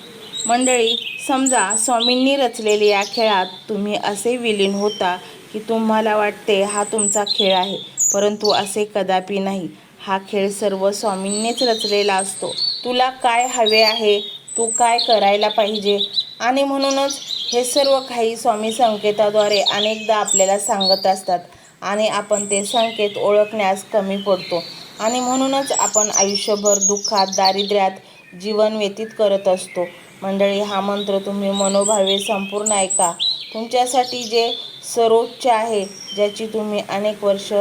मंडळी, समजा स्वामींनी रचलेल्या या खेळात तुम्ही असे विलीन होता की तुम्हाला वाटते हा तुमचा खेळ आहे, परंतु असे कदापि नाही. हा खेळ सर्व स्वामींनीच रचलेला असतो. तुला काय हवे आहे, तू काय करायला पाहिजे, आणि म्हणूनच हे सर्व काही स्वामी संकेताद्वारे अनेकदा आपल्याला सांगत असतात आणि आपण ते संकेत ओळखण्यास कमी पडतो आणि म्हणूनच आपण आयुष्यभर दुःखात, दारिद्र्यात जीवन व्यतीत करत असतो. मंडळी, हा मंत्र तुम्ही मनोभावे संपूर्ण ऐका. तुमच्यासाठी जे सर्वोच्च आहे, ज्याची तुम्ही अनेक वर्ष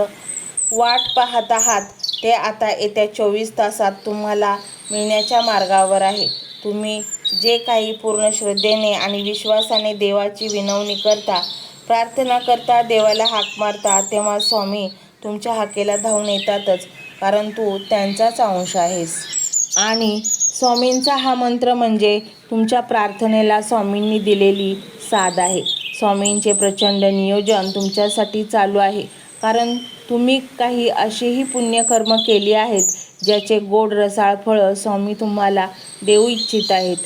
वाट पाहत आहात, ते आता येत्या 24 तासात तुम्हाला मिळण्याच्या मार्गावर आहे. तुम्ही जे काही पूर्ण श्रद्धेने आणि विश्वासाने देवाची विनवणी करता, प्रार्थना करता, देवाला हाक मारता, तेव्हा स्वामी तुमच्या हाकेला धावून येतातच, कारण तू त्यांचाच अंश आहेस. आणि स्वामींचा हा मंत्र म्हणजे तुमच्या प्रार्थनेला स्वामींनी दिलेली साथ आहे. स्वामींचे प्रचंड नियोजन तुमच्यासाठी चालू आहे, कारण तुम्ही काही अशीही पुण्यकर्म केली आहेत ज्याचे गोड रसाळ फळं स्वामी तुम्हाला देऊ इच्छित आहेत,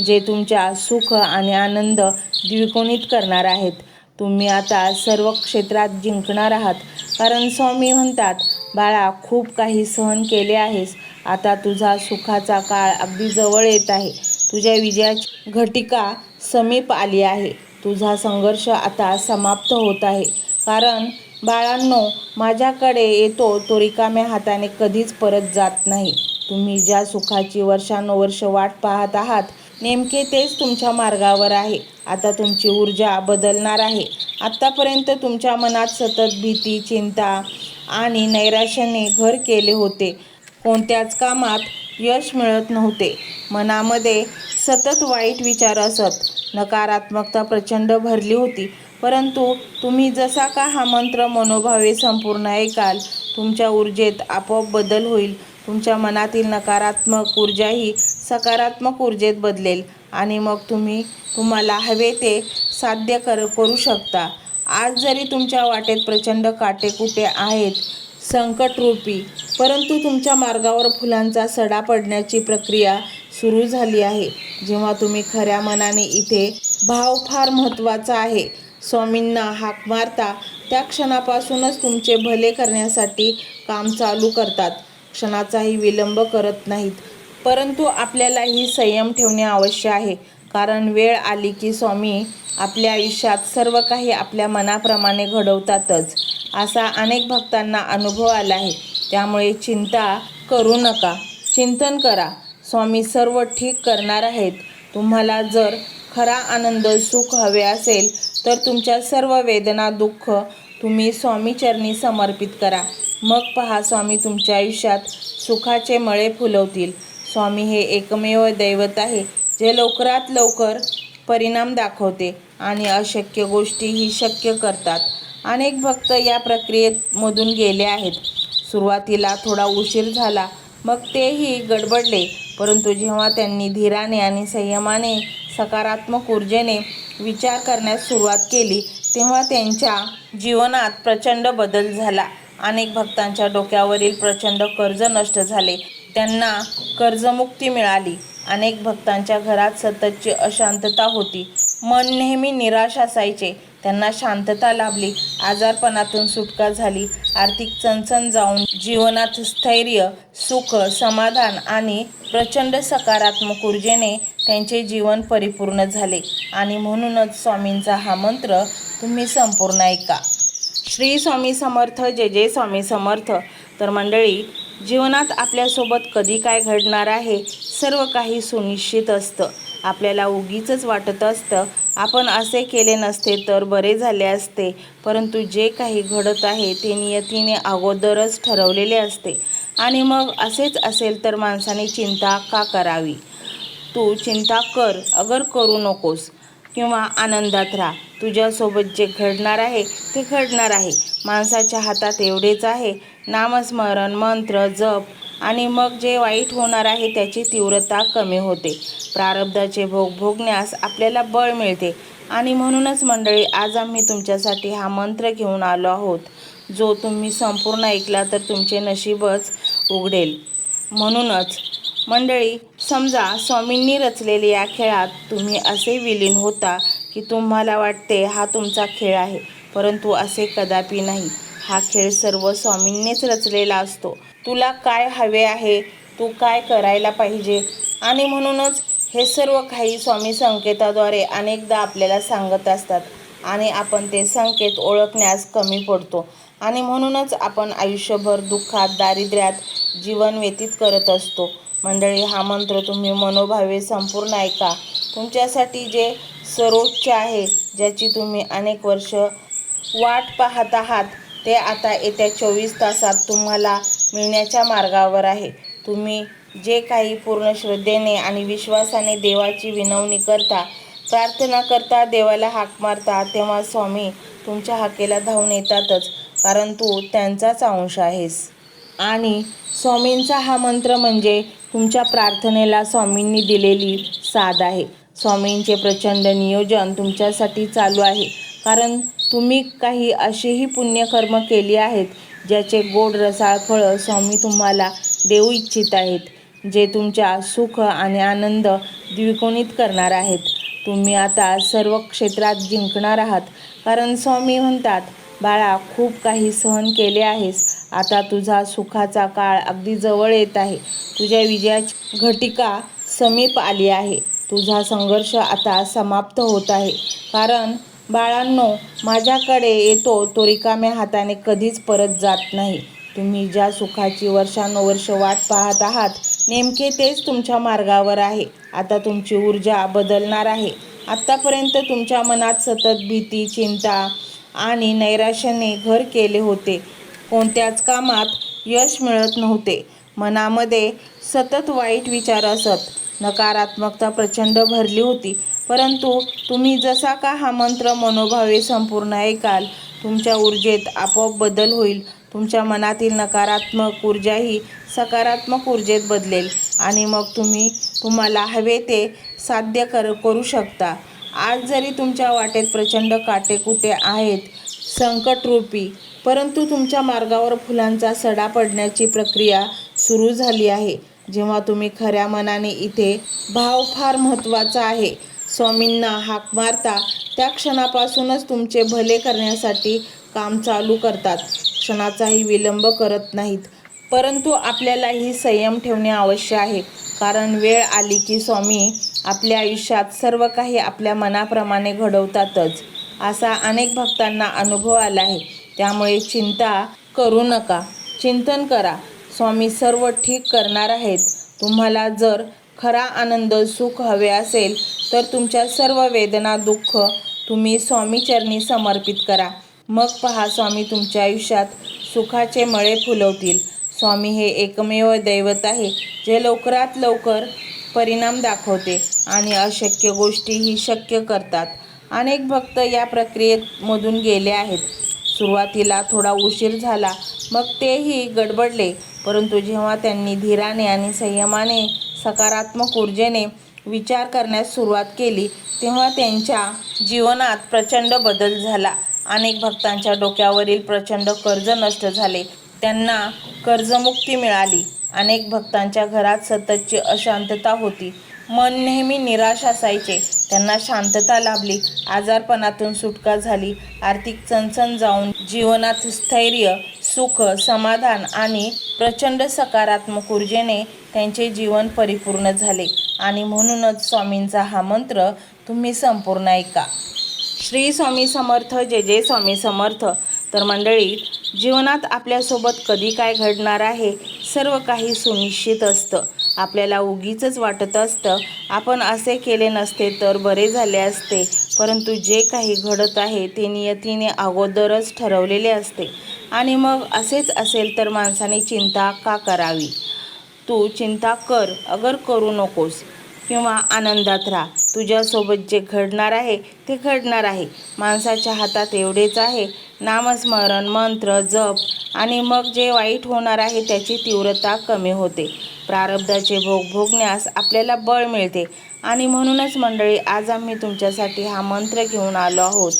जे तुमच्या सुख आणि आनंद द्विगुणित करणार आहेत. तुम्ही आता सर्व क्षेत्रात जिंकणार आहात, कारण स्वामी म्हणतात, बाळा, खूप काही सहन केले आहेस, आता तुझा सुखाचा काळ अगदी जवळ येत आहे. तुझ्या विजयाची घटिका समीप आली आहे. तुझा संघर्ष आता समाप्त होत आहे, कारण बाळांनो, माझ्याकडे येतो तो रिकाम्या हाताने कधीच परत जात नाही. तुम्ही ज्या सुखाची वर्षानुवर्ष वाट पाहत आहात, नेमके तेच तुमच्या मार्गावर आहे. आता तुमची ऊर्जा बदलणार आहे. आत्तापर्यंत तुमच्या मनात सतत भीती, चिंता आणि नैराश्याने घर केले होते. कोणत्याच कामात यश मिळत नव्हते. मनामध्ये सतत वाईट विचार असत. नकारात्मकता प्रचंड भरली होती. परंतु तुम्ही जसा का हा मंत्र मनोभावे संपूर्ण ऐकाल, तुमच्या ऊर्जेत आपोआप बदल होईल. तुमच्या मनातील नकारात्मक ऊर्जा ही सकारात्मक ऊर्जेत बदलेल आणि मग तुम्ही तुम्हाला हवे ते साध्य करू शकता. आज जरी तुमच्या वाटेत प्रचंड काटेकुटे आहेत, संकटरूपी, परंतु तुमच्या मार्गावर फुलांचा सडा पडण्याची प्रक्रिया सुरू झाली आहे. जेव्हा तुम्ही खऱ्या मनाने, इथे भाव फार महत्त्वाचा आहे, स्वामींना हाक मारता, त्या क्षणापासूनच तुमचे भले करण्यासाठी काम चालू करतात. क्षणाचाही विलंब करत नाहीत. परंतु आपल्यालाही संयम ठेवणे आवश्यक आहे, कारण वेळ आली की स्वामी आपल्या आयुष्यात सर्व काही आपल्या मनाप्रमाणे घडवतातच, असा अनेक भक्तांना अनुभव आला आहे. त्यामुळे चिंता करू नका, चिंतन करा. स्वामी सर्व ठीक करणार आहेत. तुम्हाला जर खरा आनंद, सुख हवे असेल तर तुमच्या सर्व वेदना, दुःख तुम्ही स्वामीचरणी समर्पित करा. मग पहा, स्वामी तुमच्या आयुष्यात सुखाचे मळे फुलवतील. स्वामी हे एकमेव दैवत आहे, जे लवकरात लवकर परिणाम दाखवते आणि अशक्य गोष्टीही शक्य करतात. अनेक भक्त या प्रक्रियेमधून गेले आहेत. सुरुवातीला थोडा उशीर झाला, मग तेही गडबडले, परंतु जेव्हा त्यांनी धीराने आणि संयमाने, सकारात्मक ऊर्जेने विचार करण्यास सुरुवात केली, तेव्हा त्यांच्या जीवनात प्रचंड बदल झाला. अनेक भक्तांच्या डोक्यावरील प्रचंड कर्ज नष्ट झाले, त्यांना कर्जमुक्ती मिळाली. अनेक भक्तांच्या घरात सततची अशांतता होती, मन नेहमी निराश असायचे, त्यांना शांतता लाभली, आजारपणातून सुटका झाली, आर्थिक चणचण जाऊन जीवनात स्थैर्य, सुख, समाधान आणि प्रचंड सकारात्मक ऊर्जेने त्यांचे जीवन परिपूर्ण झाले. आणि म्हणूनच स्वामींचा हा मंत्र तुम्ही संपूर्ण ऐका. श्री स्वामी समर्थ. जय जय स्वामी समर्थ. तर मंडळी, जीवनात आपल्यासोबत कधी काय घडणार आहे, सर्व काही सुनिश्चित असतं. आपल्याला उगीचच वाटत असतं, आपण असे केले नसते तर बरे झाले असते, परंतु जे काही घडत आहे ते नियतीने अगोदरच ठरवलेले असते. आणि मग असेच असेल तर माणसाने चिंता का करावी? तू चिंता कर, अगर करू नकोस, किंवा आनंदात राहा. तुझ्यासोबत जे घडणार आहे ते घडणार आहे. माणसाच्या हातात एवढेच आहे, नामस्मरण, मंत्र, जप, आणि मग जे वाईट होणार आहे त्याची तीव्रता कमी होते. प्रारब्धाचे भोग भोगण्यास आपल्याला बळ मिळते. आणि म्हणूनच मंडळी, आज आम्ही तुमच्यासाठी हा मंत्र घेऊन आलो आहोत, जो तुम्ही संपूर्ण ऐकला तर तुमचे नशीबच उघडेल. म्हणूनच मंडळी, समजा स्वामींनी रचलेल्या या खेळात तुम्ही असे विलीन होता की तुम्हाला वाटते हा तुमचा खेळ आहे, परंतु असे कदापि नाही. हा खेळ सर्व स्वामींनीच रचलेला असतो. तुला काय हवे आहे, तू काय करायला पाहिजे, आणि म्हणूनच हे सर्व काही स्वामी संकेताद्वारे अनेकदा आपल्याला सांगत असतात आणि आपण ते संकेत ओळखण्यास कमी पडतो आणि म्हणूनच आपण आयुष्यभर दुःखात, दारिद्र्यात जीवन व्यतीत करत असतो. मंडळी, हा मंत्र तुम्ही मनोभावे संपूर्ण ऐका. तुमच्यासाठी जे सर्वोच्च आहे, ज्याची तुम्ही अनेक वर्ष वाट पाहत आहात, ते आता येत्या 24 तासात तुम्हाला मिळण्याच्या मार्गावर आहे. तुम्ही जे काही पूर्ण श्रद्धेने आणि विश्वासाने देवाची विनवणी करता, प्रार्थना करता, देवाला हाक मारता, तेव्हा स्वामी तुमच्या हाकेला धावून येतातच, कारण तू त्यांचाच अंश आहेस. आणि स्वामींचा हा मंत्र म्हणजे तुमच्या प्रार्थनेला स्वामींनी दिलेली साथ आहे. स्वामींचे प्रचंड नियोजन तुमच्यासाठी चालू आहे, कारण तुम्ही काही अशीही पुण्यकर्म केली आहेत ज्याचे गोड रसाळ फळं स्वामी तुम्हाला देऊ इच्छित आहेत, जे तुमच्या सुख आणि आनंद द्विगुणित करणार आहेत. तुम्ही आता सर्व क्षेत्रात जिंकणार आहात, कारण स्वामी म्हणतात, बाळा, खूप काही सहन केले आहेस, आता तुझा सुखाचा काळ अगदी जवळ येत आहे. तुझ्या विजयाची घटिका समीप आली आहे. तुझा संघर्ष आता समाप्त होत आहे, कारण बाळांनो, माझ्याकडे येतो तो रिकाम्या हाताने कधीच परत जात नाही. तुम्ही ज्या सुखाची वर्षानुवर्ष वाट पाहत आहात, नेमके तेच तुमच्या मार्गावर आहे. आता तुमची ऊर्जा बदलणार आहे. आत्तापर्यंत तुमच्या मनात सतत भीती, चिंता आणि नैराश्याने घर केले होते. कोणत्याच कामात यश मिळत नव्हते. मनामध्ये सतत वाईट विचार असत. नकारात्मकता प्रचंड भरली होती. परंतु तुम्ही जसा का हा मंत्र मनोभावे संपूर्ण ऐकाल, तुमच्या ऊर्जेत आपोआप बदल होईल. तुमच्या मनातील नकारात्मक ऊर्जा ही सकारात्मक ऊर्जेत बदलेल आणि मग तुम्ही तुम्हाला हवे ते साध्य करू शकता. आज जरी तुमच्या वाटेत प्रचंड काटेकुटे आहेत, संकटरूपी, परंतु तुमच्या मार्गावर फुलांचा सडा पडण्याची प्रक्रिया सुरू झाली आहे. जेव्हा तुम्ही खऱ्या मनाने, इथे भाव फार महत्त्वाचा आहे, स्वामींना हाक मारता, त्या क्षणापासूनच तुमचे भले करण्यासाठी काम चालू करतात. क्षणाचाही विलंब करत नाहीत. परंतु आपल्यालाही संयम ठेवणे आवश्यक आहे, कारण वेळ आली की स्वामी आपल्या आयुष्यात सर्व काही आपल्या मनाप्रमाणे घडवतातच, असा अनेक भक्तांना अनुभव आला आहे. त्यामुळे चिंता करू नका, चिंतन करा. स्वामी सर्व ठीक करणार आहेत. तुम्हाला जर खरा आनंद, सुख हवे असेल तर तुमच्या सर्व वेदना, दुःख तुम्ही स्वामीचरणी समर्पित करा. मग पहा, स्वामी तुमच्या आयुष्यात सुखाचे मळे फुलवतील. स्वामी हे एकमेव दैवत आहे जे लवकरात लवकर परिणाम दाखवते आणि अशक्य गोष्टीही शक्य करतात. अनेक भक्त या प्रक्रियेमधून गेले आहेत. सुरुवातीला थोडा उशीर झाला, मग तेही गडबडले, परंतु जेव्हा त्यांनी धीराने आणि संयमाने, सकारात्मक ऊर्जेने विचार करण्यास सुरुवात केली, तेव्हा त्यांच्या जीवनात प्रचंड बदल झाला. अनेक भक्तांच्या डोक्यावरील प्रचंड कर्ज नष्ट झाले, त्यांना कर्जमुक्ती मिळाली. अनेक भक्तांच्या घरात सततची अशांतता होती, मन नेहमी निराश असायचे, त्यांना शांतता लाभली, आजारपणातून सुटका झाली, आर्थिक चणचण जाऊन जीवनात स्थैर्य, सुख, समाधान आणि प्रचंड सकारात्मक ऊर्जेने त्यांचे जीवन परिपूर्ण झाले. आणि म्हणूनच स्वामींचा हा मंत्र तुम्ही संपूर्ण ऐका. श्री स्वामी समर्थ. जय जय स्वामी समर्थ. तर मंडळी, जीवनात आपल्यासोबत कधी काय घडणार आहे, सर्व काही सुनिश्चित असतं. आपल्याला उगीचच वाटत असतं, आपण असे केले नसते तर बरे झाले असते, परंतु जे काही घडत आहे ते नियतीने अगोदरच ठरवलेले असते. आणि मग असेच असेल तर माणसाने चिंता का करावी? तू चिंता कर, अगर करू नकोस, किंवा आनंदात राहा. तुझ्यासोबत जे घडणार आहे ते घडणार आहे. माणसाच्या हातात एवढेच आहे, नामस्मरण, मंत्र, जप, आणि मग जे वाईट होणार आहे त्याची तीव्रता कमी होते. प्रारब्धाचे भोग भोगण्यास आपल्याला बळ मिळते. आणि म्हणूनच मंडळी, आज आम्ही तुमच्यासाठी हा मंत्र घेऊन आलो आहोत,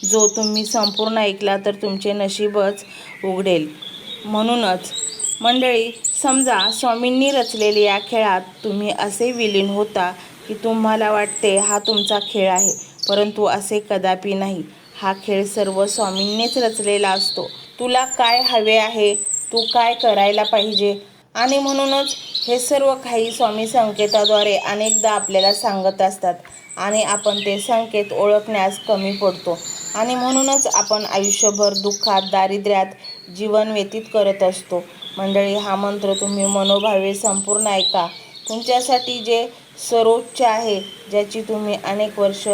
जो तुम्ही संपूर्ण ऐकला तर तुमचे नशीबच उघडेल. म्हणूनच मंडळी, समजा स्वामींनी रचलेल्या या खेळात तुम्ही असे विलीन होता की तुम्हाला वाटते हा तुमचा खेळ आहे, परंतु असे कदापि नाही. हा खेळ सर्व स्वामींनीच रचलेला असतो. तुला काय हवे आहे, तू काय करायला पाहिजे, आणि म्हणूनच हे सर्व काही स्वामी संकेताद्वारे अनेकदा आपल्याला सांगत असतात आणि आपण ते संकेत ओळखण्यास कमी पडतो आणि म्हणूनच आपण आयुष्यभर दुःखात, दारिद्र्यात जीवन व्यतीत करत असतो. मंडळी, हा मंत्र तुम्ही मनोभावे संपूर्ण ऐका. तुमच्यासाठी जे सर्वोच्च आहे, ज्याची तुम्ही अनेक वर्ष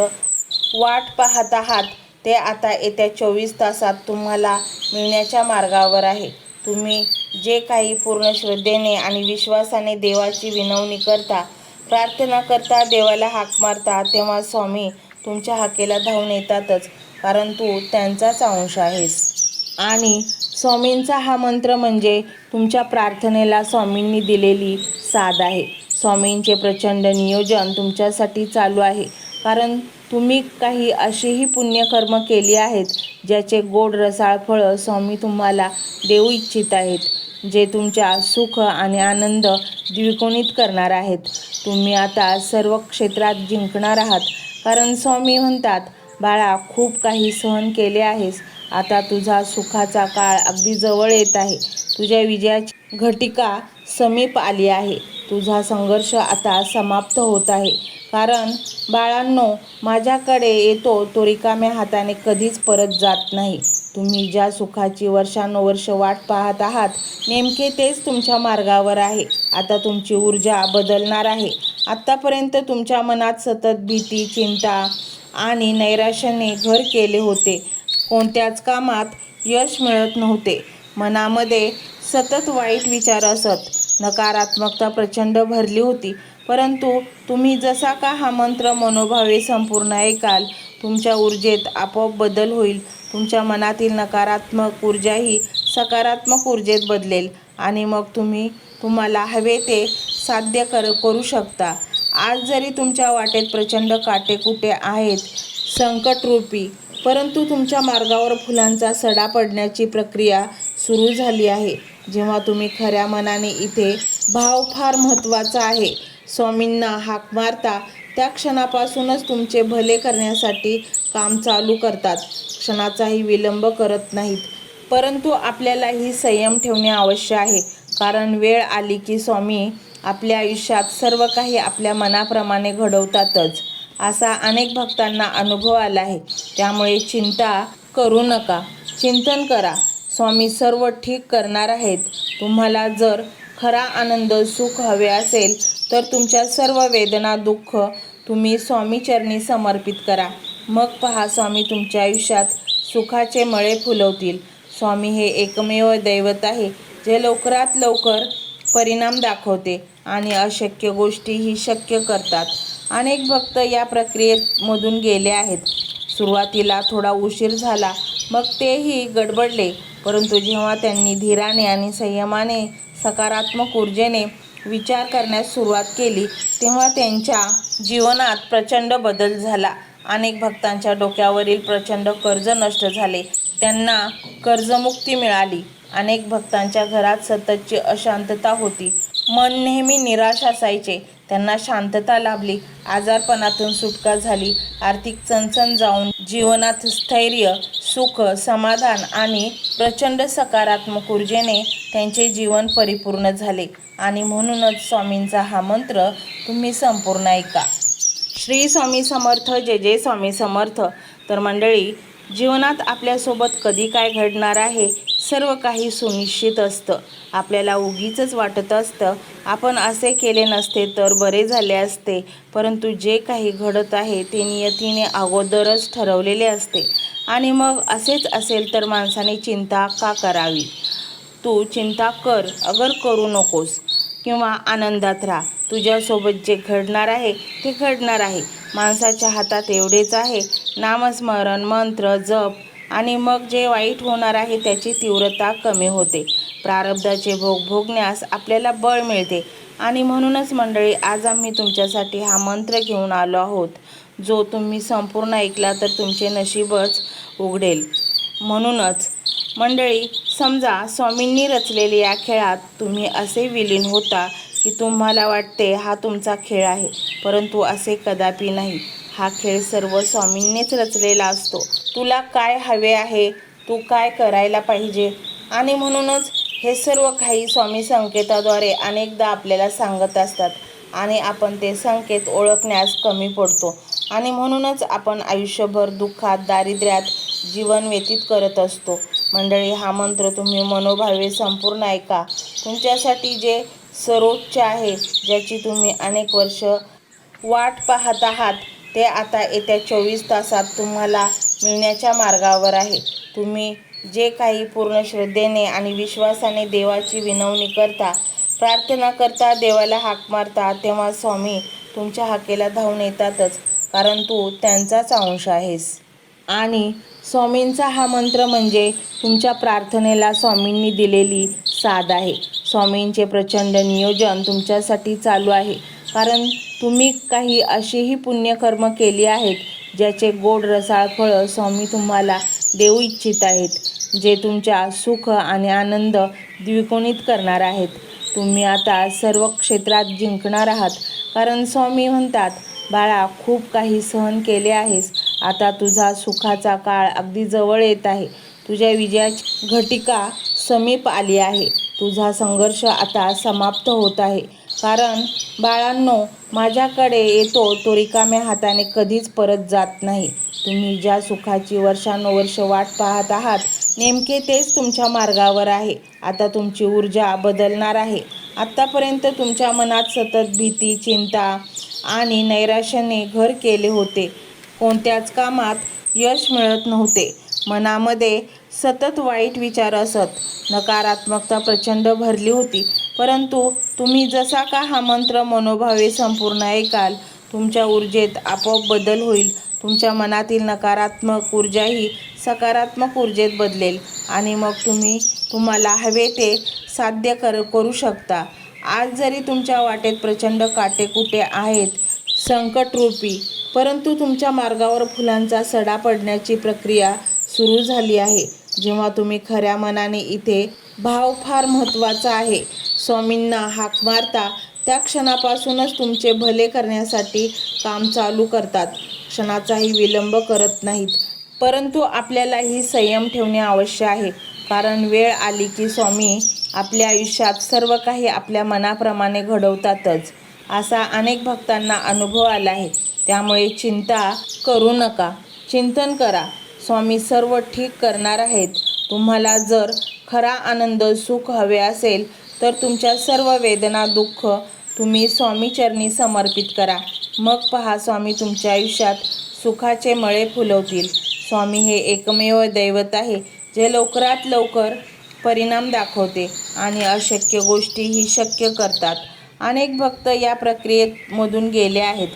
वाट पाहत आहात, ते आता येत्या 24 तासात तुम्हाला मिळण्याच्या मार्गावर आहे. तुम्ही जे काही पूर्ण श्रद्धेने आणि विश्वासाने देवाची विनवणी करता, प्रार्थना करता, देवाला हाक मारता, तेव्हा स्वामी तुमच्या हाकेला धावून येतातच, कारण तू त्यांचाच अंश आहेस. आणि स्वामींचा हा मंत्र म्हणजे तुमच्या प्रार्थनेला स्वामींनी दिलेली साथ आहे. स्वामींचे प्रचंड नियोजन तुमच्यासाठी चालू आहे, कारण तुम्ही काही अशीही पुण्यकर्म केली आहेत ज्याचे गोड रसाळ फळं स्वामी तुम्हाला देऊ इच्छित आहेत, जे तुमच्या सुख आणि आनंद द्विगुणित करणार आहेत. तुम्ही आता सर्व क्षेत्रात जिंकणार आहात, कारण स्वामी म्हणतात, बाळा, खूप काही सहन केले आहेस, आता तुझा सुखाचा काळ अगदी जवळ येत आहे. तुझ्या विजयाची घटिका समीप आली आहे. तुझा संघर्ष आता समाप्त होत आहे, कारण बाळांनो, माझ्याकडे येतो तो रिकाम्या हाताने कधीच परत जात नाही. तुम्ही ज्या सुखाची वर्षानुवर्ष वाट पाहत आहात, नेमके तेच तुमच्या मार्गावर आहे. आता तुमची ऊर्जा बदलणार आहे. आत्तापर्यंत तुमच्या मनात सतत भीती, चिंता आणि नैराश्याने घर केले होते. कोणत्याच कामात यश मिळत नव्हते. मनामध्ये सतत वाईट विचार असत. नकारात्मकता प्रचंड भरली होती. परंतु तुम्ही जसा का हा मंत्र मनोभावे संपूर्ण ऐकाल, तुमच्या ऊर्जेत आपोआप बदल होईल. तुमच्या मनातील नकारात्मक ऊर्जा ही सकारात्मक ऊर्जेत बदलेल आणि मग तुम्ही तुम्हाला हवे ते साध्य करू शकता. आज जरी तुमच्या वाटेत प्रचंड काटेकुटे आहेत, संकटरूपी, परंतु तुमच्या मार्गावर फुलांचा सडा पडण्याची प्रक्रिया सुरू झाली आहे. जेव्हा तुम्ही खऱ्या मनाने, इथे भाव फार महत्त्वाचा आहे, स्वामींना हाक मारता, त्या क्षणापासूनच तुमचे भले करण्यासाठी काम चालू करतात. क्षणाचाही विलंब करत नाहीत. परंतु आपल्यालाही संयम ठेवणे आवश्यक आहे, कारण वेळ आली की स्वामी आपल्या आयुष्यात सर्व काही आपल्या मनाप्रमाणे घडवतातच, असा अनेक भक्तांना अनुभव आला आहे. त्यामुळे चिंता करू नका, चिंतन करा. स्वामी सर्व ठीक करणार आहेत. तुम्हाला जर खरा आनंद, सुख हवे असेल तर तुमच्या सर्व वेदना, दुःख तुम्ही स्वामीचरणी समर्पित करा. मग पहा, स्वामी तुमच्या आयुष्यात सुखाचे मळे फुलवतील. स्वामी हे एकमेव दैवत आहे, जे लवकरात लवकर परिणाम दाखवते आणि अशक्य गोष्टीही शक्य करतात. अनेक भक्त या प्रक्रियेमधून गेले आहेत. सुरुवातीला थोडा उशीर झाला, मग तेही गडबडले, परंतु जेव्हा त्यांनी धीराने आणि संयमाने, सकारात्मक ऊर्जेने विचार करण्यास सुरुवात केली, तेव्हा त्यांच्या जीवनात प्रचंड बदल झाला. अनेक भक्तांच्या डोक्यावरील प्रचंड कर्ज नष्ट झाले, त्यांना कर्जमुक्ती मिळाली. अनेक भक्तांच्या घरात सततची अशांतता होती, मन नेहमी निराश असायचे, त्यांना शांतता लाभली. आजारपणातून सुटका झाली. आर्थिक चणचण जाऊन जीवनात स्थैर्य, सुख, समाधान आणि प्रचंड सकारात्मक ऊर्जेने त्यांचे जीवन परिपूर्ण झाले. आणि म्हणूनच स्वामींचा हा मंत्र तुम्ही संपूर्ण ऐका. श्री स्वामी समर्थ. जय जय स्वामी समर्थ. तर मंडळी, जीवनात आपल्यासोबत कधी काय घडणार आहे, सर्व काही सुनिश्चित असतं. आपल्याला उगीचच वाटत असतं, आपण असे केले नसते तर बरे झाले असते, परंतु जे काही घडत आहे ते नियतीने अगोदरच ठरवलेले असते. आणि मग असेच असेल तर माणसाने चिंता का करावी? तू चिंता कर, अगर करू नकोस, किंवा आनंदात राहा. तुझ्यासोबत जे घडणार आहे ते घडणार आहे. माणसाच्या हातात एवढेच आहे, नामस्मरण, मंत्र, जप आणि मग जे वाईट होणार आहे त्याची तीव्रता कमी होते. प्रारब्धाचे भोग भोगण्यास आपल्याला बळ मिळते. आणि म्हणूनच मंडळी, आज आम्ही तुमच्यासाठी हा मंत्र घेऊन आलो आहोत, जो तुम्ही संपूर्ण ऐकला तर तुमचे नशीबच उघडेल. म्हणूनच मंडळी, समजा स्वामींनी रचलेल्या या खेळात तुम्ही असे विलीन होता की तुम्हाला वाटते हा तुमचा खेळ आहे, परंतु असे कदापि नाही. हा खेळ सर्व स्वामींनीच रचलेला असतो. तुला काय हवे आहे, तू काय करायला पाहिजे, आणि म्हणूनच हे सर्व काही स्वामी संकेताद्वारे अनेकदा आपल्याला सांगत असतात आणि आपण ते संकेत ओळखण्यास कमी पडतो. आणि म्हणूनच आपण आयुष्यभर दुःखात, दारिद्र्यात जीवन व्यतीत करत असतो. मंडळी, हा मंत्र तुम्ही मनोभावे संपूर्ण ऐका. तुमच्यासाठी जे सर्वोच्च आहे, ज्याची तुम्ही अनेक वर्ष वाट पाहत आहात, ते आता येत्या 24 तासात तुम्हाला मिळण्याच्या मार्गावर आहे. तुम्ही जे काही पूर्ण श्रद्धेने आणि विश्वासाने देवाची विनवणी करता, प्रार्थना करता, देवाला हाक मारता, तेव्हा स्वामी तुमच्या हाकेला धावून येतातच, कारण तू त्यांचाच अंश आहेस. आणि स्वामींचा हा मंत्र म्हणजे तुमच्या प्रार्थनेला स्वामींनी दिलेली साथ आहे. स्वामींचे प्रचंड नियोजन तुमच्यासाठी चालू आहे, कारण तुम्ही काही अशीही पुण्यकर्म केली आहेत ज्याचे गोड रसाळ फळं स्वामी तुम्हाला देऊ इच्छित आहेत, जे तुमच्या सुख आणि आनंद द्विगुणित करणार आहेत. तुम्ही आता सर्व क्षेत्रात जिंकणार आहात, कारण स्वामी म्हणतात, बाळा, खूप काही सहन केले आहेस, आता तुझा सुखाचा काळ अगदी जवळ येत आहे. तुझ्या विजयाची घटिका समीप आली आहे. तुझा संघर्ष आता समाप्त होत आहे, कारण बाळांनो, माझ्याकडे येतो तो रिकाम्या हाताने कधीच परत जात नाही. तुम्ही ज्या सुखाची वर्षानुवर्ष वाट पाहत आहात, नेमके तेच तुमच्या मार्गावर आहे. आता तुमची ऊर्जा बदलणार आहे. आत्तापर्यंत तुमच्या मनात सतत भीती, चिंता आणि नैराश्याने घर केले होते. कोणत्याच कामात यश मिळत नव्हते. मनामध्ये सतत वाईट विचार असत. नकारात्मकता प्रचंड भरली होती. परंतु तुम्ही जसा का हा मंत्र मनोभावे संपूर्ण ऐकाल, तुमच्या ऊर्जेत आपोआप बदल होईल. तुमच्या मनातील नकारात्मक ऊर्जाही सकारात्मक ऊर्जेत बदलेल आणि मग तुम्ही तुम्हाला हवे ते साध्य करू शकता. आज जरी तुमच्या वाटेत प्रचंड काटेकुटे आहेत, संकटरूपी, परंतु तुमच्या मार्गावर फुलांचा सडा पडण्याची प्रक्रिया सुरू झाली आहे. जेव्हा तुम्ही खऱ्या मनाने इथे भाव फार महत्त्वाचा आहे, स्वामींना हाक मारता, त्या क्षणापासूनच तुमचे भले करण्यासाठी काम चालू करतात. क्षणाचाही विलंब करत नाहीत. परंतु आपल्यालाही संयम ठेवणे आवश्यक आहे, कारण वेळ आली की स्वामी आपल्या आयुष्यात सर्व काही आपल्या मनाप्रमाणे घडवतातच, असा अनेक भक्तांना अनुभव आला आहे. त्यामुळे चिंता करू नका, चिंतन करा. स्वामी सर्व ठीक करणार आहेत. तुम्हाला जर खरा आनंद, सुख हवे असेल तर तुमच्या सर्व वेदना, दुःख तुम्ही स्वामीचरणी समर्पित करा. मग पहा, स्वामी तुमच्या आयुष्यात सुखाचे मळे फुलवतील. स्वामी हे एकमेव दैवत आहे जे लवकरात लवकर परिणाम दाखवते आणि अशक्य गोष्टीही शक्य करतात. अनेक भक्त या प्रक्रियेमधून गेले आहेत.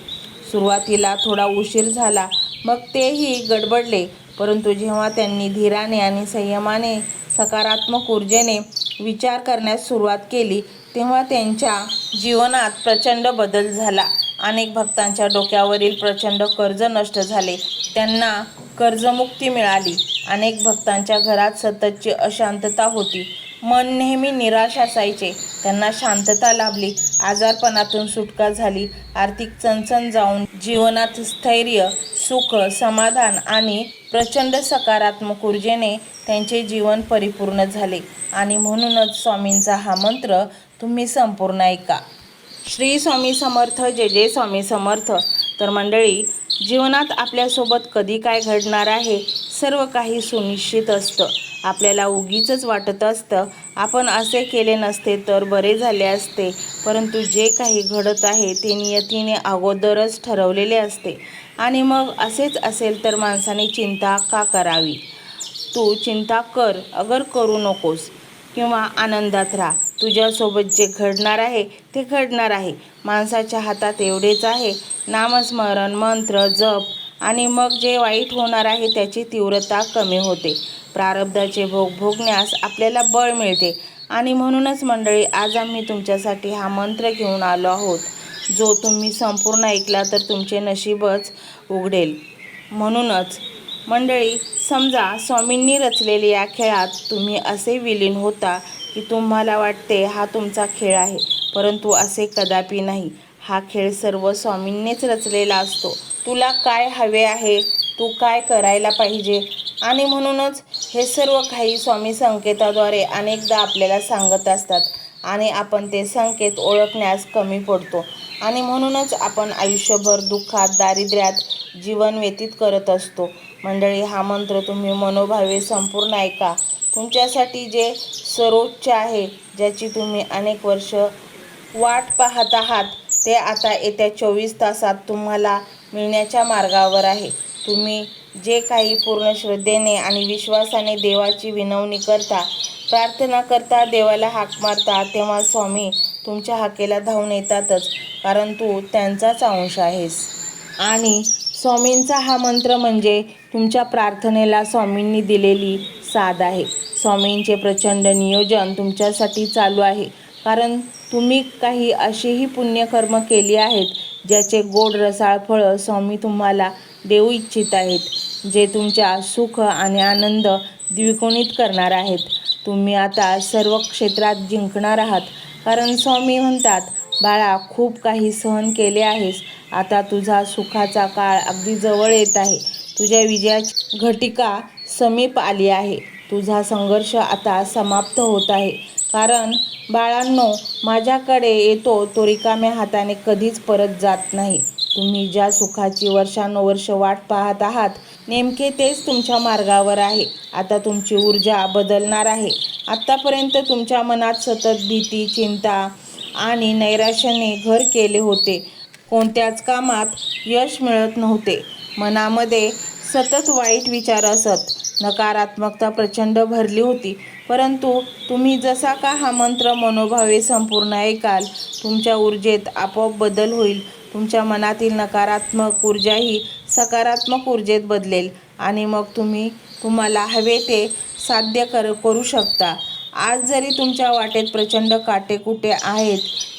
सुरुवातीला थोडा उशीर झाला, मग तेही गडबडले, परंतु जेव्हा त्यांनी धीराने आणि संयमाने, सकारात्मक ऊर्जेने विचार करण्यास सुरुवात केली, तेव्हा त्यांच्या जीवनात प्रचंड बदल झाला. अनेक भक्तांच्या डोक्यावरील प्रचंड कर्ज नष्ट झाले. त्यांना कर्जमुक्ती मिळाली. अनेक भक्तांच्या घरात सततची अशांतता होती. मन नेहमी निराश असायचे, त्यांना शांतता लाभली. आजारपणातून सुटका झाली. आर्थिक चणचण जाऊन जीवनात स्थैर्य, सुख, समाधान आणि प्रचंड सकारात्मक ऊर्जेने त्यांचे जीवन परिपूर्ण झाले. आणि म्हणूनच स्वामींचा हा मंत्र तुम्ही संपूर्ण ऐका. श्री स्वामी समर्थ. जय जय स्वामी समर्थ. तर मंडळी, जीवनात आपल्यासोबत कधी काय घडणार आहे, सर्व काही सुनिश्चित असतं. आपल्याला उगीचच वाटत असतं, आपण असे केले नसते तर बरे झाले असते, परंतु जे काही घडत आहे ते नियतीने अगोदरच ठरवलेले असते. आणि मग असेच असेल तर माणसाने चिंता का करावी? तू चिंता कर, अगर करू नकोस, किंवा आनंदात राहा. तुझ्यासोबत जे घडणार आहे ते घडणार आहे. माणसाच्या हातात एवढेच आहे, नामस्मरण, मंत्र, जप आणि मग जे वाईट होणार आहे त्याची तीव्रता कमी होते. प्रारब्धाचे भोग भोगण्यास आपल्याला बळ मिळते. आणि म्हणूनच मंडळी, आज आम्ही तुमच्यासाठी हा मंत्र घेऊन आलो आहोत, जो तुम्ही संपूर्ण ऐकला तर तुमचे नशीबच उघडेल. म्हणूनच मंडळी, समजा स्वामींनी रचलेल्या या खेळात तुम्ही असे विलीन होता की तुम्हाला वाटते हा तुमचा खेळ आहे, परंतु असे कदापि नाही. हा खेळ सर्व स्वामींनीच रचलेला असतो. तुला काय हवे आहे, तू काय करायला पाहिजे, आणि म्हणूनच हे सर्व काही स्वामी संकेताद्वारे अनेकदा आपल्याला सांगत असतात आणि आपण ते संकेत ओळखण्यास कमी पडतो. आणि म्हणूनच आपण आयुष्यभर दुःखात, दारिद्र्यात जीवन व्यतीत करत असतो. मंडळी, हा मंत्र तुम्ही मनोभावे संपूर्ण ऐका. तुमच्यासाठी जे सर्वोच्च आहे, ज्याची तुम्ही अनेक वर्ष वाट पाहत आहात, ते आता येत्या 24 तासात तुम्हाला मिळण्याच्या मार्गावर आहे. तुम्ही जे काही पूर्ण श्रद्धेने आणि विश्वासाने देवाची विनवणी करता, प्रार्थना करता, देवाला हाक मारता, तेव्हा स्वामी तुमच्या हाकेला धावून येतातच, कारण तू त्यांचाच अंश आहेस. आणि स्वामींचा हा मंत्र म्हणजे तुमच्या प्रार्थनेला स्वामींनी दिलेली साथ आहे. स्वामींचे प्रचंड नियोजन तुमच्यासाठी चालू आहे, कारण तुम्ही काही अशीही पुण्यकर्म केली आहेत ज्याचे गोड रसाळ फळं स्वामी तुम्हाला देऊ इच्छित आहेत, जे तुमच्या सुख आणि आनंद द्विगुणित करणार आहेत. तुम्ही आता सर्व क्षेत्रात जिंकणार आहात, कारण स्वामी म्हणतात, बाळा, खूप काही सहन केले आहेस, आता तुझा सुखाचा काळ अगदी जवळ येत आहे. तुझ्या विजयाची घटिका समीप आली आहे. तुझा संघर्ष आता समाप्त होत आहे, कारण बाळांनो, माझ्याकडे येतो तो रिकाम्या हाताने कधीच परत जात नाही. तुम्ही ज्या सुखाची वर्षानुवर्ष वाट पाहत आहात, नेमके तेच तुमच्या मार्गावर आहे. आता तुमची ऊर्जा बदलणार आहे. आत्तापर्यंत तुमच्या मनात सतत भीती, चिंता आणि नैराश्याने घर केले होते. कोणत्याच कामात यश मिळत नव्हते. मनामध्ये सतत वाईट विचार असत. नकारात्मकता प्रचंड भरली होती. परंतु तुम्ही जसा का हा मंत्र मनोभावे संपूर्ण ऐकाल, तुमच्या ऊर्जेत आपोआप बदल होईल. तुमच्या मनातील नकारात्मक ऊर्जाही सकारात्मक ऊर्जेत बदलेल आणि मग तुम्हाला हवे ते साध्य करू शकता. आज जरी तुमच्या वाटेत प्रचंड काटेकुटे आहेत,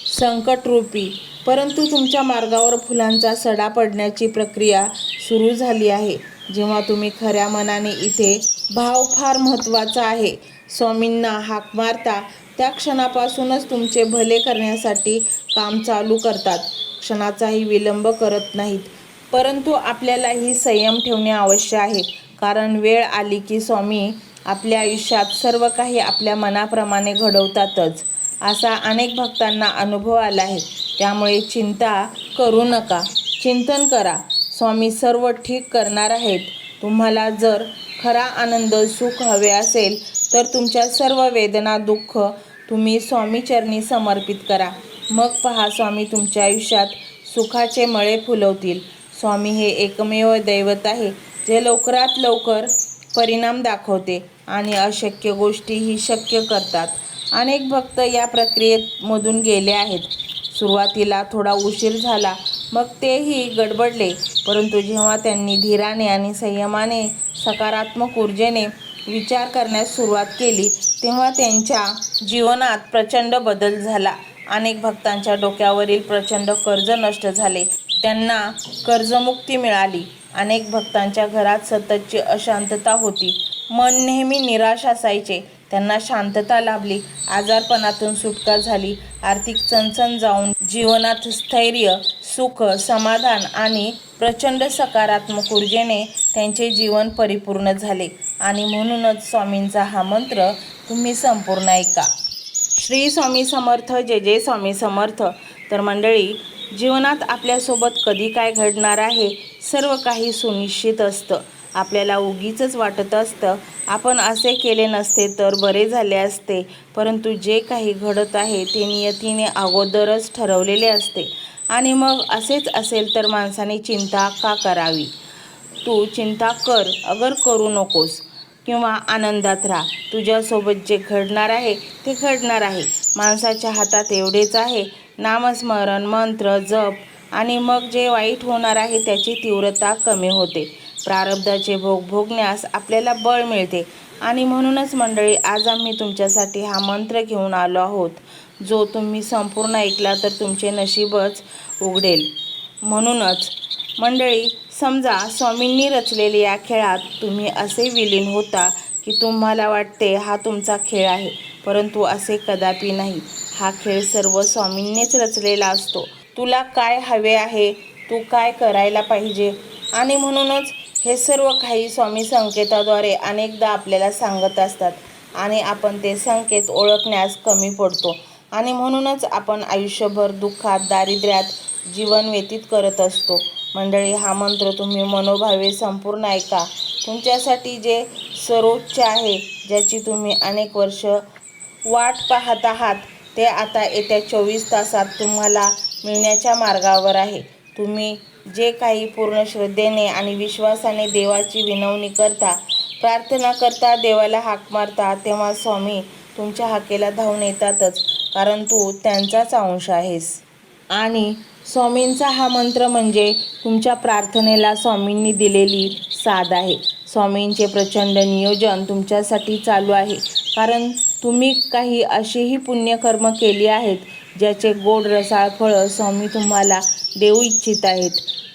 संकटरूपी, परंतु तुमच्या मार्गावर फुलांचा सडा पडण्याची प्रक्रिया सुरू झाली आहे. जेव्हा तुम्ही खऱ्या मनाने, इथे भाव फार महत्त्वाचा आहे, स्वामींना हाक मारता, त्या क्षणापासूनच तुमचे भले करण्यासाठी काम चालू करतात. क्षणाचाही विलंब करत नाहीत. परंतु आपल्यालाही संयम ठेवणे आवश्यक आहे, कारण वेळ आली की स्वामी आपल्या आयुष्यात सर्व काही आपल्या मनाप्रमाणे घडवतातच, असा अनेक भक्तांना अनुभव आला आहे. त्यामुळे चिंता करू नका, चिंतन करा. स्वामी सर्व ठीक करणार आहेत. तुम्हाला जर खरा आनंद, सुख हवे असेल तर तुमच्या सर्व वेदना, दुःख तुम्ही स्वामीचरणी समर्पित करा. मग पहा, स्वामी तुमच्या आयुष्यात सुखाचे मळे फुलवतील. स्वामी हे एकमेव दैवत आहे जे लवकरात लवकर परिणाम दाखवते आणि अशक्य गोष्टीही शक्य करतात. अनेक भक्त या प्रक्रियेमधून गेले आहेत. सुरुवातीला थोडा उशीर झाला, मग तेही गडबडले, परंतु जेव्हा त्यांनी धीराने आणि संयमाने, सकारात्मक ऊर्जेने विचार करण्यास सुरुवात केली, तेव्हा त्यांच्या जीवनात प्रचंड बदल झाला. अनेक भक्तांच्या डोक्यावरील प्रचंड कर्ज नष्ट झाले, त्यांना कर्जमुक्ती मिळाली. अनेक भक्तांच्या घरात सततची अशांतता होती, मन नेहमी निराश असायचे, त्यांना शांतता लाभली. आजारपणातून सुटका झाली. आर्थिक चणचण जाऊन जीवनात स्थैर्य, सुख, समाधान आणि प्रचंड सकारात्मक ऊर्जेने त्यांचे जीवन परिपूर्ण झाले. आणि म्हणूनच स्वामींचा हा मंत्र तुम्ही संपूर्ण ऐका. श्री स्वामी समर्थ. जय जय स्वामी समर्थ. तर मंडळी, जीवनात आपल्यासोबत कधी काय घडणार आहे, सर्व काही सुनिश्चित असतं. आपल्याला उगीचच वाटत असतं, आपण असे केले नसते तर बरे झाले असते, परंतु जे काही घडत आहे ते नियतीने अगोदरच ठरवलेले असते. आणि मग असेच असेल तर माणसाने चिंता का करावी? तू चिंता कर अगर करू नकोस, किंवा आनंदात राहा. तुझ्यासोबत जे घडणार आहे ते घडणार आहे. माणसाच्या हातात एवढेच आहे, नामस्मरण, मंत्र, जप आणि मग जे वाईट होणार आहे त्याची तीव्रता कमी होते. प्रारब्धाचे भोग भोगण्यास आपल्याला बळ मिळते. आणि म्हणूनच मंडळी, आज आम्ही तुमच्यासाठी हा मंत्र घेऊन आलो आहोत, जो तुम्ही संपूर्ण ऐकला तर तुमचे नशीबच उघडेल. म्हणूनच मंडळी, समजा स्वामींनी रचलेल्या या खेळात तुम्ही असे विलीन होता की तुम्हाला वाटते हा तुमचा खेळ आहे, परंतु असे कदापि नाही. हा खेळ सर्व स्वामींनीच रचलेला असतो. तुला काय हवे आहे, तू काय करायला पाहिजे, आणि म्हणूनच हे सर्व काही स्वामी संकेताद्वारे अनेकदा आपल्याला सांगत असतात आणि आपण ते संकेत ओळखण्यास कमी पडतो. आणि म्हणूनच आपण आयुष्यभर दुःखात, दारिद्र्यात जीवन व्यतीत करत असतो. मंडळी, हा मंत्र तुम्ही मनोभावे संपूर्ण ऐका. तुमच्यासाठी जे सर्वोच्च आहे, ज्याची तुम्ही अनेक वर्ष वाट पाहत आहात, ते आता येत्या 24 तासात तुम्हाला मिळण्याच्या मार्गावर आहे. तुम्ही जे काही पूर्ण श्रद्धेने आणि विश्वासाने देवाची विनवणी करता, प्रार्थना करता, देवाला हाक मारता, तेव्हा स्वामी तुमच्या हाकेला धावून येतातच, कारण तू त्यांचाच अंश आहेस. आणि स्वामींचा हा मंत्र म्हणजे तुमच्या प्रार्थनेला स्वामींनी दिलेली साथ आहे. स्वामींचे प्रचंड नियोजन तुमच्यासाठी चालू आहे, कारण तुम्ही काही अशीही पुण्यकर्म केली आहेत ज्याचे गोड रसाळ फळं स्वामी तुम्हाला देऊ इच्छित आहेत,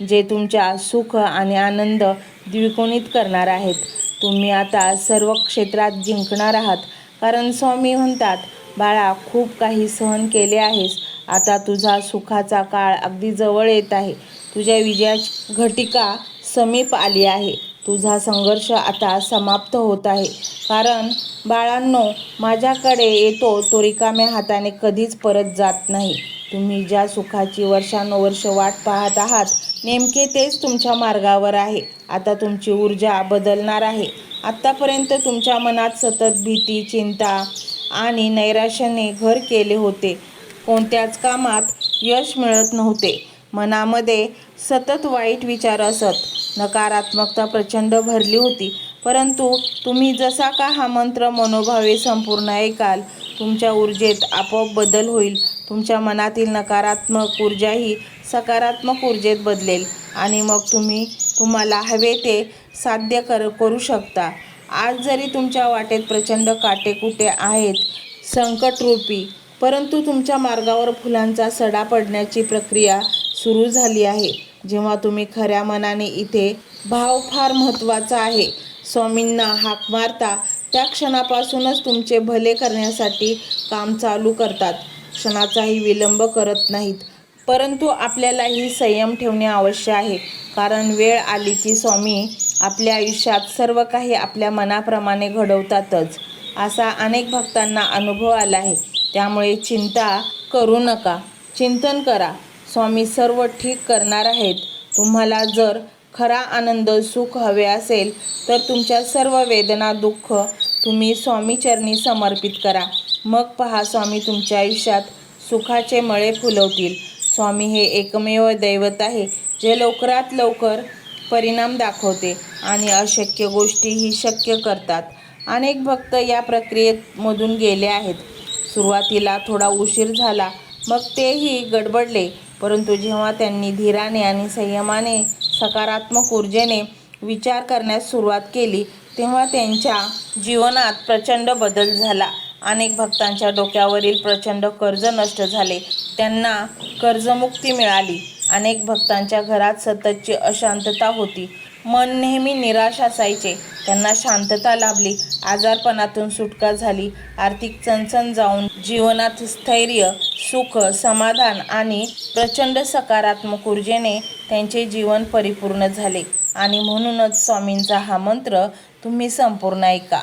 जे तुमच्या सुख आणि आनंद द्विगुणित करणार आहेत. तुम्ही आता सर्व क्षेत्रात जिंकणार आहात, कारण स्वामी म्हणतात, बाळा, खूप काही सहन केले आहेस, आता तुझा सुखाचा काळ अगदी जवळ येत आहे. तुझ्या विजयाची घटिका समीप आली आहे. तुझा संघर्ष आता समाप्त होत आहे, कारण बाळांनो, माझ्याकडे येतो तो रिकाम्या हाताने कधीच परत जात नाही. तुम्ही ज्या सुखाची वर्षानुवर्ष वाट पाहत आहात, नेमके तेच तुमच्या मार्गावर आहे. आता तुमची ऊर्जा बदलणार आहे. आत्तापर्यंत तुमच्या मनात सतत भीती, चिंता आणि नैराश्याने घर केले होते. कोणत्याच कामात यश मिळत नव्हते. मनामध्ये सतत वाईट विचार असत. नकारात्मकता प्रचंड भरली होती. परंतु तुम्ही जसा का हा मंत्र मनोभावे संपूर्ण ऐकाल, तुमच्या ऊर्जेत आपोआप बदल होईल. तुमच्या मनातील नकारात्मक ऊर्जा ही सकारात्मक ऊर्जेत बदलेल आणि मग तुम्ही तुम्हाला हवे ते साध्य करू शकता. आज जरी तुमच्या वाटेत प्रचंड काटेकुटे आहेत, संकटरूपी, परंतु तुमच्या मार्गावर फुलांचा सडा पडण्याची प्रक्रिया सुरू झाली आहे. जेव्हा तुम्ही खऱ्या मनाने, इथे भाव फार महत्त्वाचा आहे, स्वामींना हाक मारता, त्या क्षणापासूनच तुमचे भले करण्यासाठी काम चालू करतात. क्षणाचाही विलंब करत नाहीत. परंतु आपल्यालाही संयम ठेवणे आवश्यक आहे, कारण वेळ आली की स्वामी आपल्या आयुष्यात सर्व काही आपल्या मनाप्रमाणे घडवतातच, असा अनेक भक्तांना अनुभव आला आहे. त्यामुळे चिंता करू नका, चिंतन करा. स्वामी सर्व ठीक करणार आहेत. तुम्हाला जर खरा आनंद, सुख हवे असेल तर तुमच्या सर्व वेदना, दुःख तुम्ही स्वामीचरणी समर्पित करा. मग पहा, स्वामी तुमच्या आयुष्यात सुखाचे मळे फुलवतील. स्वामी हे एकमेव दैवत आहे जे लवकरात लवकर परिणाम दाखवते आणि अशक्य गोष्टीही शक्य करतात. अनेक भक्त या प्रक्रियेमधून गेले आहेत. सुरुवातीला थोडा उशीर झाला, मग तेही गडबडले, परंतु जेव्हा त्यांनी धीराने आणि संयमाने, सकारात्मक ऊर्जेने विचार करण्यास सुरुवात केली, तेव्हा त्यांच्या जीवनात प्रचंड बदल झाला. अनेक भक्तांच्या डोक्यावरील प्रचंड कर्ज नष्ट झाले, त्यांना कर्जमुक्ती मिळाली. अनेक भक्तांच्या घरात सततची अशांतता होती, मन नेहमी निराश असायचे, त्यांना शांतता लाभली, आजारपणातून सुटका झाली, आर्थिक चणचण जाऊन जीवनात स्थैर्य, सुख, समाधान आणि प्रचंड सकारात्मक ऊर्जेने त्यांचे जीवन परिपूर्ण झाले. आणि म्हणूनच स्वामींचा हा मंत्र तुम्ही संपूर्ण ऐका.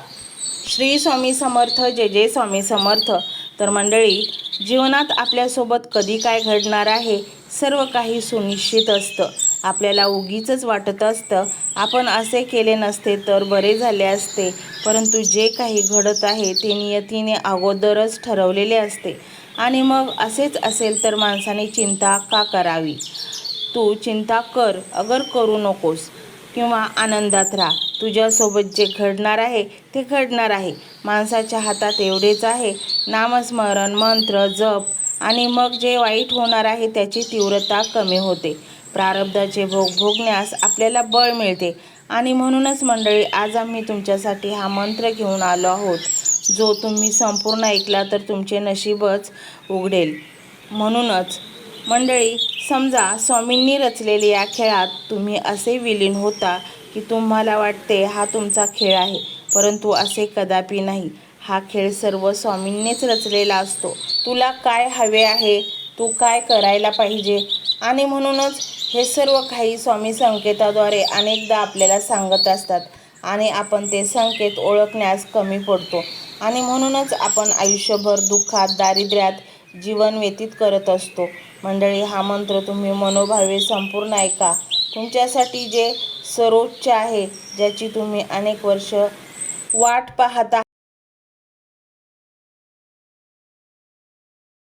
श्री स्वामी समर्थ. जय जय स्वामी समर्थ. तर मंडळी, जीवनात आपल्यासोबत कधी काय घडणार आहे, सर्व काही सुनिश्चित असतं. आपल्याला उगीचच वाटत असतं, आपण असे केले नसते तर बरे झाले असते, परंतु जे काही घडत आहे ते नियतीने अगोदरच ठरवलेले असते. आणि मग असेच असेल तर माणसाने चिंता का करावी? तू चिंता कर, अगर करू नकोस, किंवा आनंदात राहा. तुझ्यासोबत जे घडणार आहे ते घडणार आहे. माणसाच्या हातात एवढेच आहे, नामस्मरण, मंत्र, जप आणि मग जे वाईट होणार आहे त्याची तीव्रता कमी होते. प्रारब्धाचे भोग भोगण्यास आपल्याला बळ मिळते. आणि म्हणूनच मंडळी, आज आम्ही तुमच्यासाठी हा मंत्र घेऊन आलो आहोत, जो तुम्ही संपूर्ण ऐकला तर तुमचे नशीबच उघडेल. म्हणूनच मंडळी, समजा स्वामींनी रचलेल्या या खेळात तुम्ही असे विलीन होता की तुम्हाला वाटते हा तुमचा खेळ आहे, परंतु असे कदापि नाही. हा खेळ सर्व स्वामींनीच रचलेला असतो. तुला काय हवे आहे, तू काय करायला पाहिजे, आणि म्हणूनच हे सर्व काही स्वामी संकेताद्वारे अनेकदा आपल्याला सांगत असतात आणि आपण ते संकेत ओळखण्यास कमी पडतो आणि म्हणूनच आपण आयुष्यभर दुःखात, दारिद्र्यात जीवन व्यतीत करत असतो. मंडळी, हा मंत्र तुम्ही मनोभावे संपूर्ण ऐका. तुमच्यासाठी जे सर्वोच्च आहे, ज्याची तुम्ही अनेक वर्ष वाट पाहता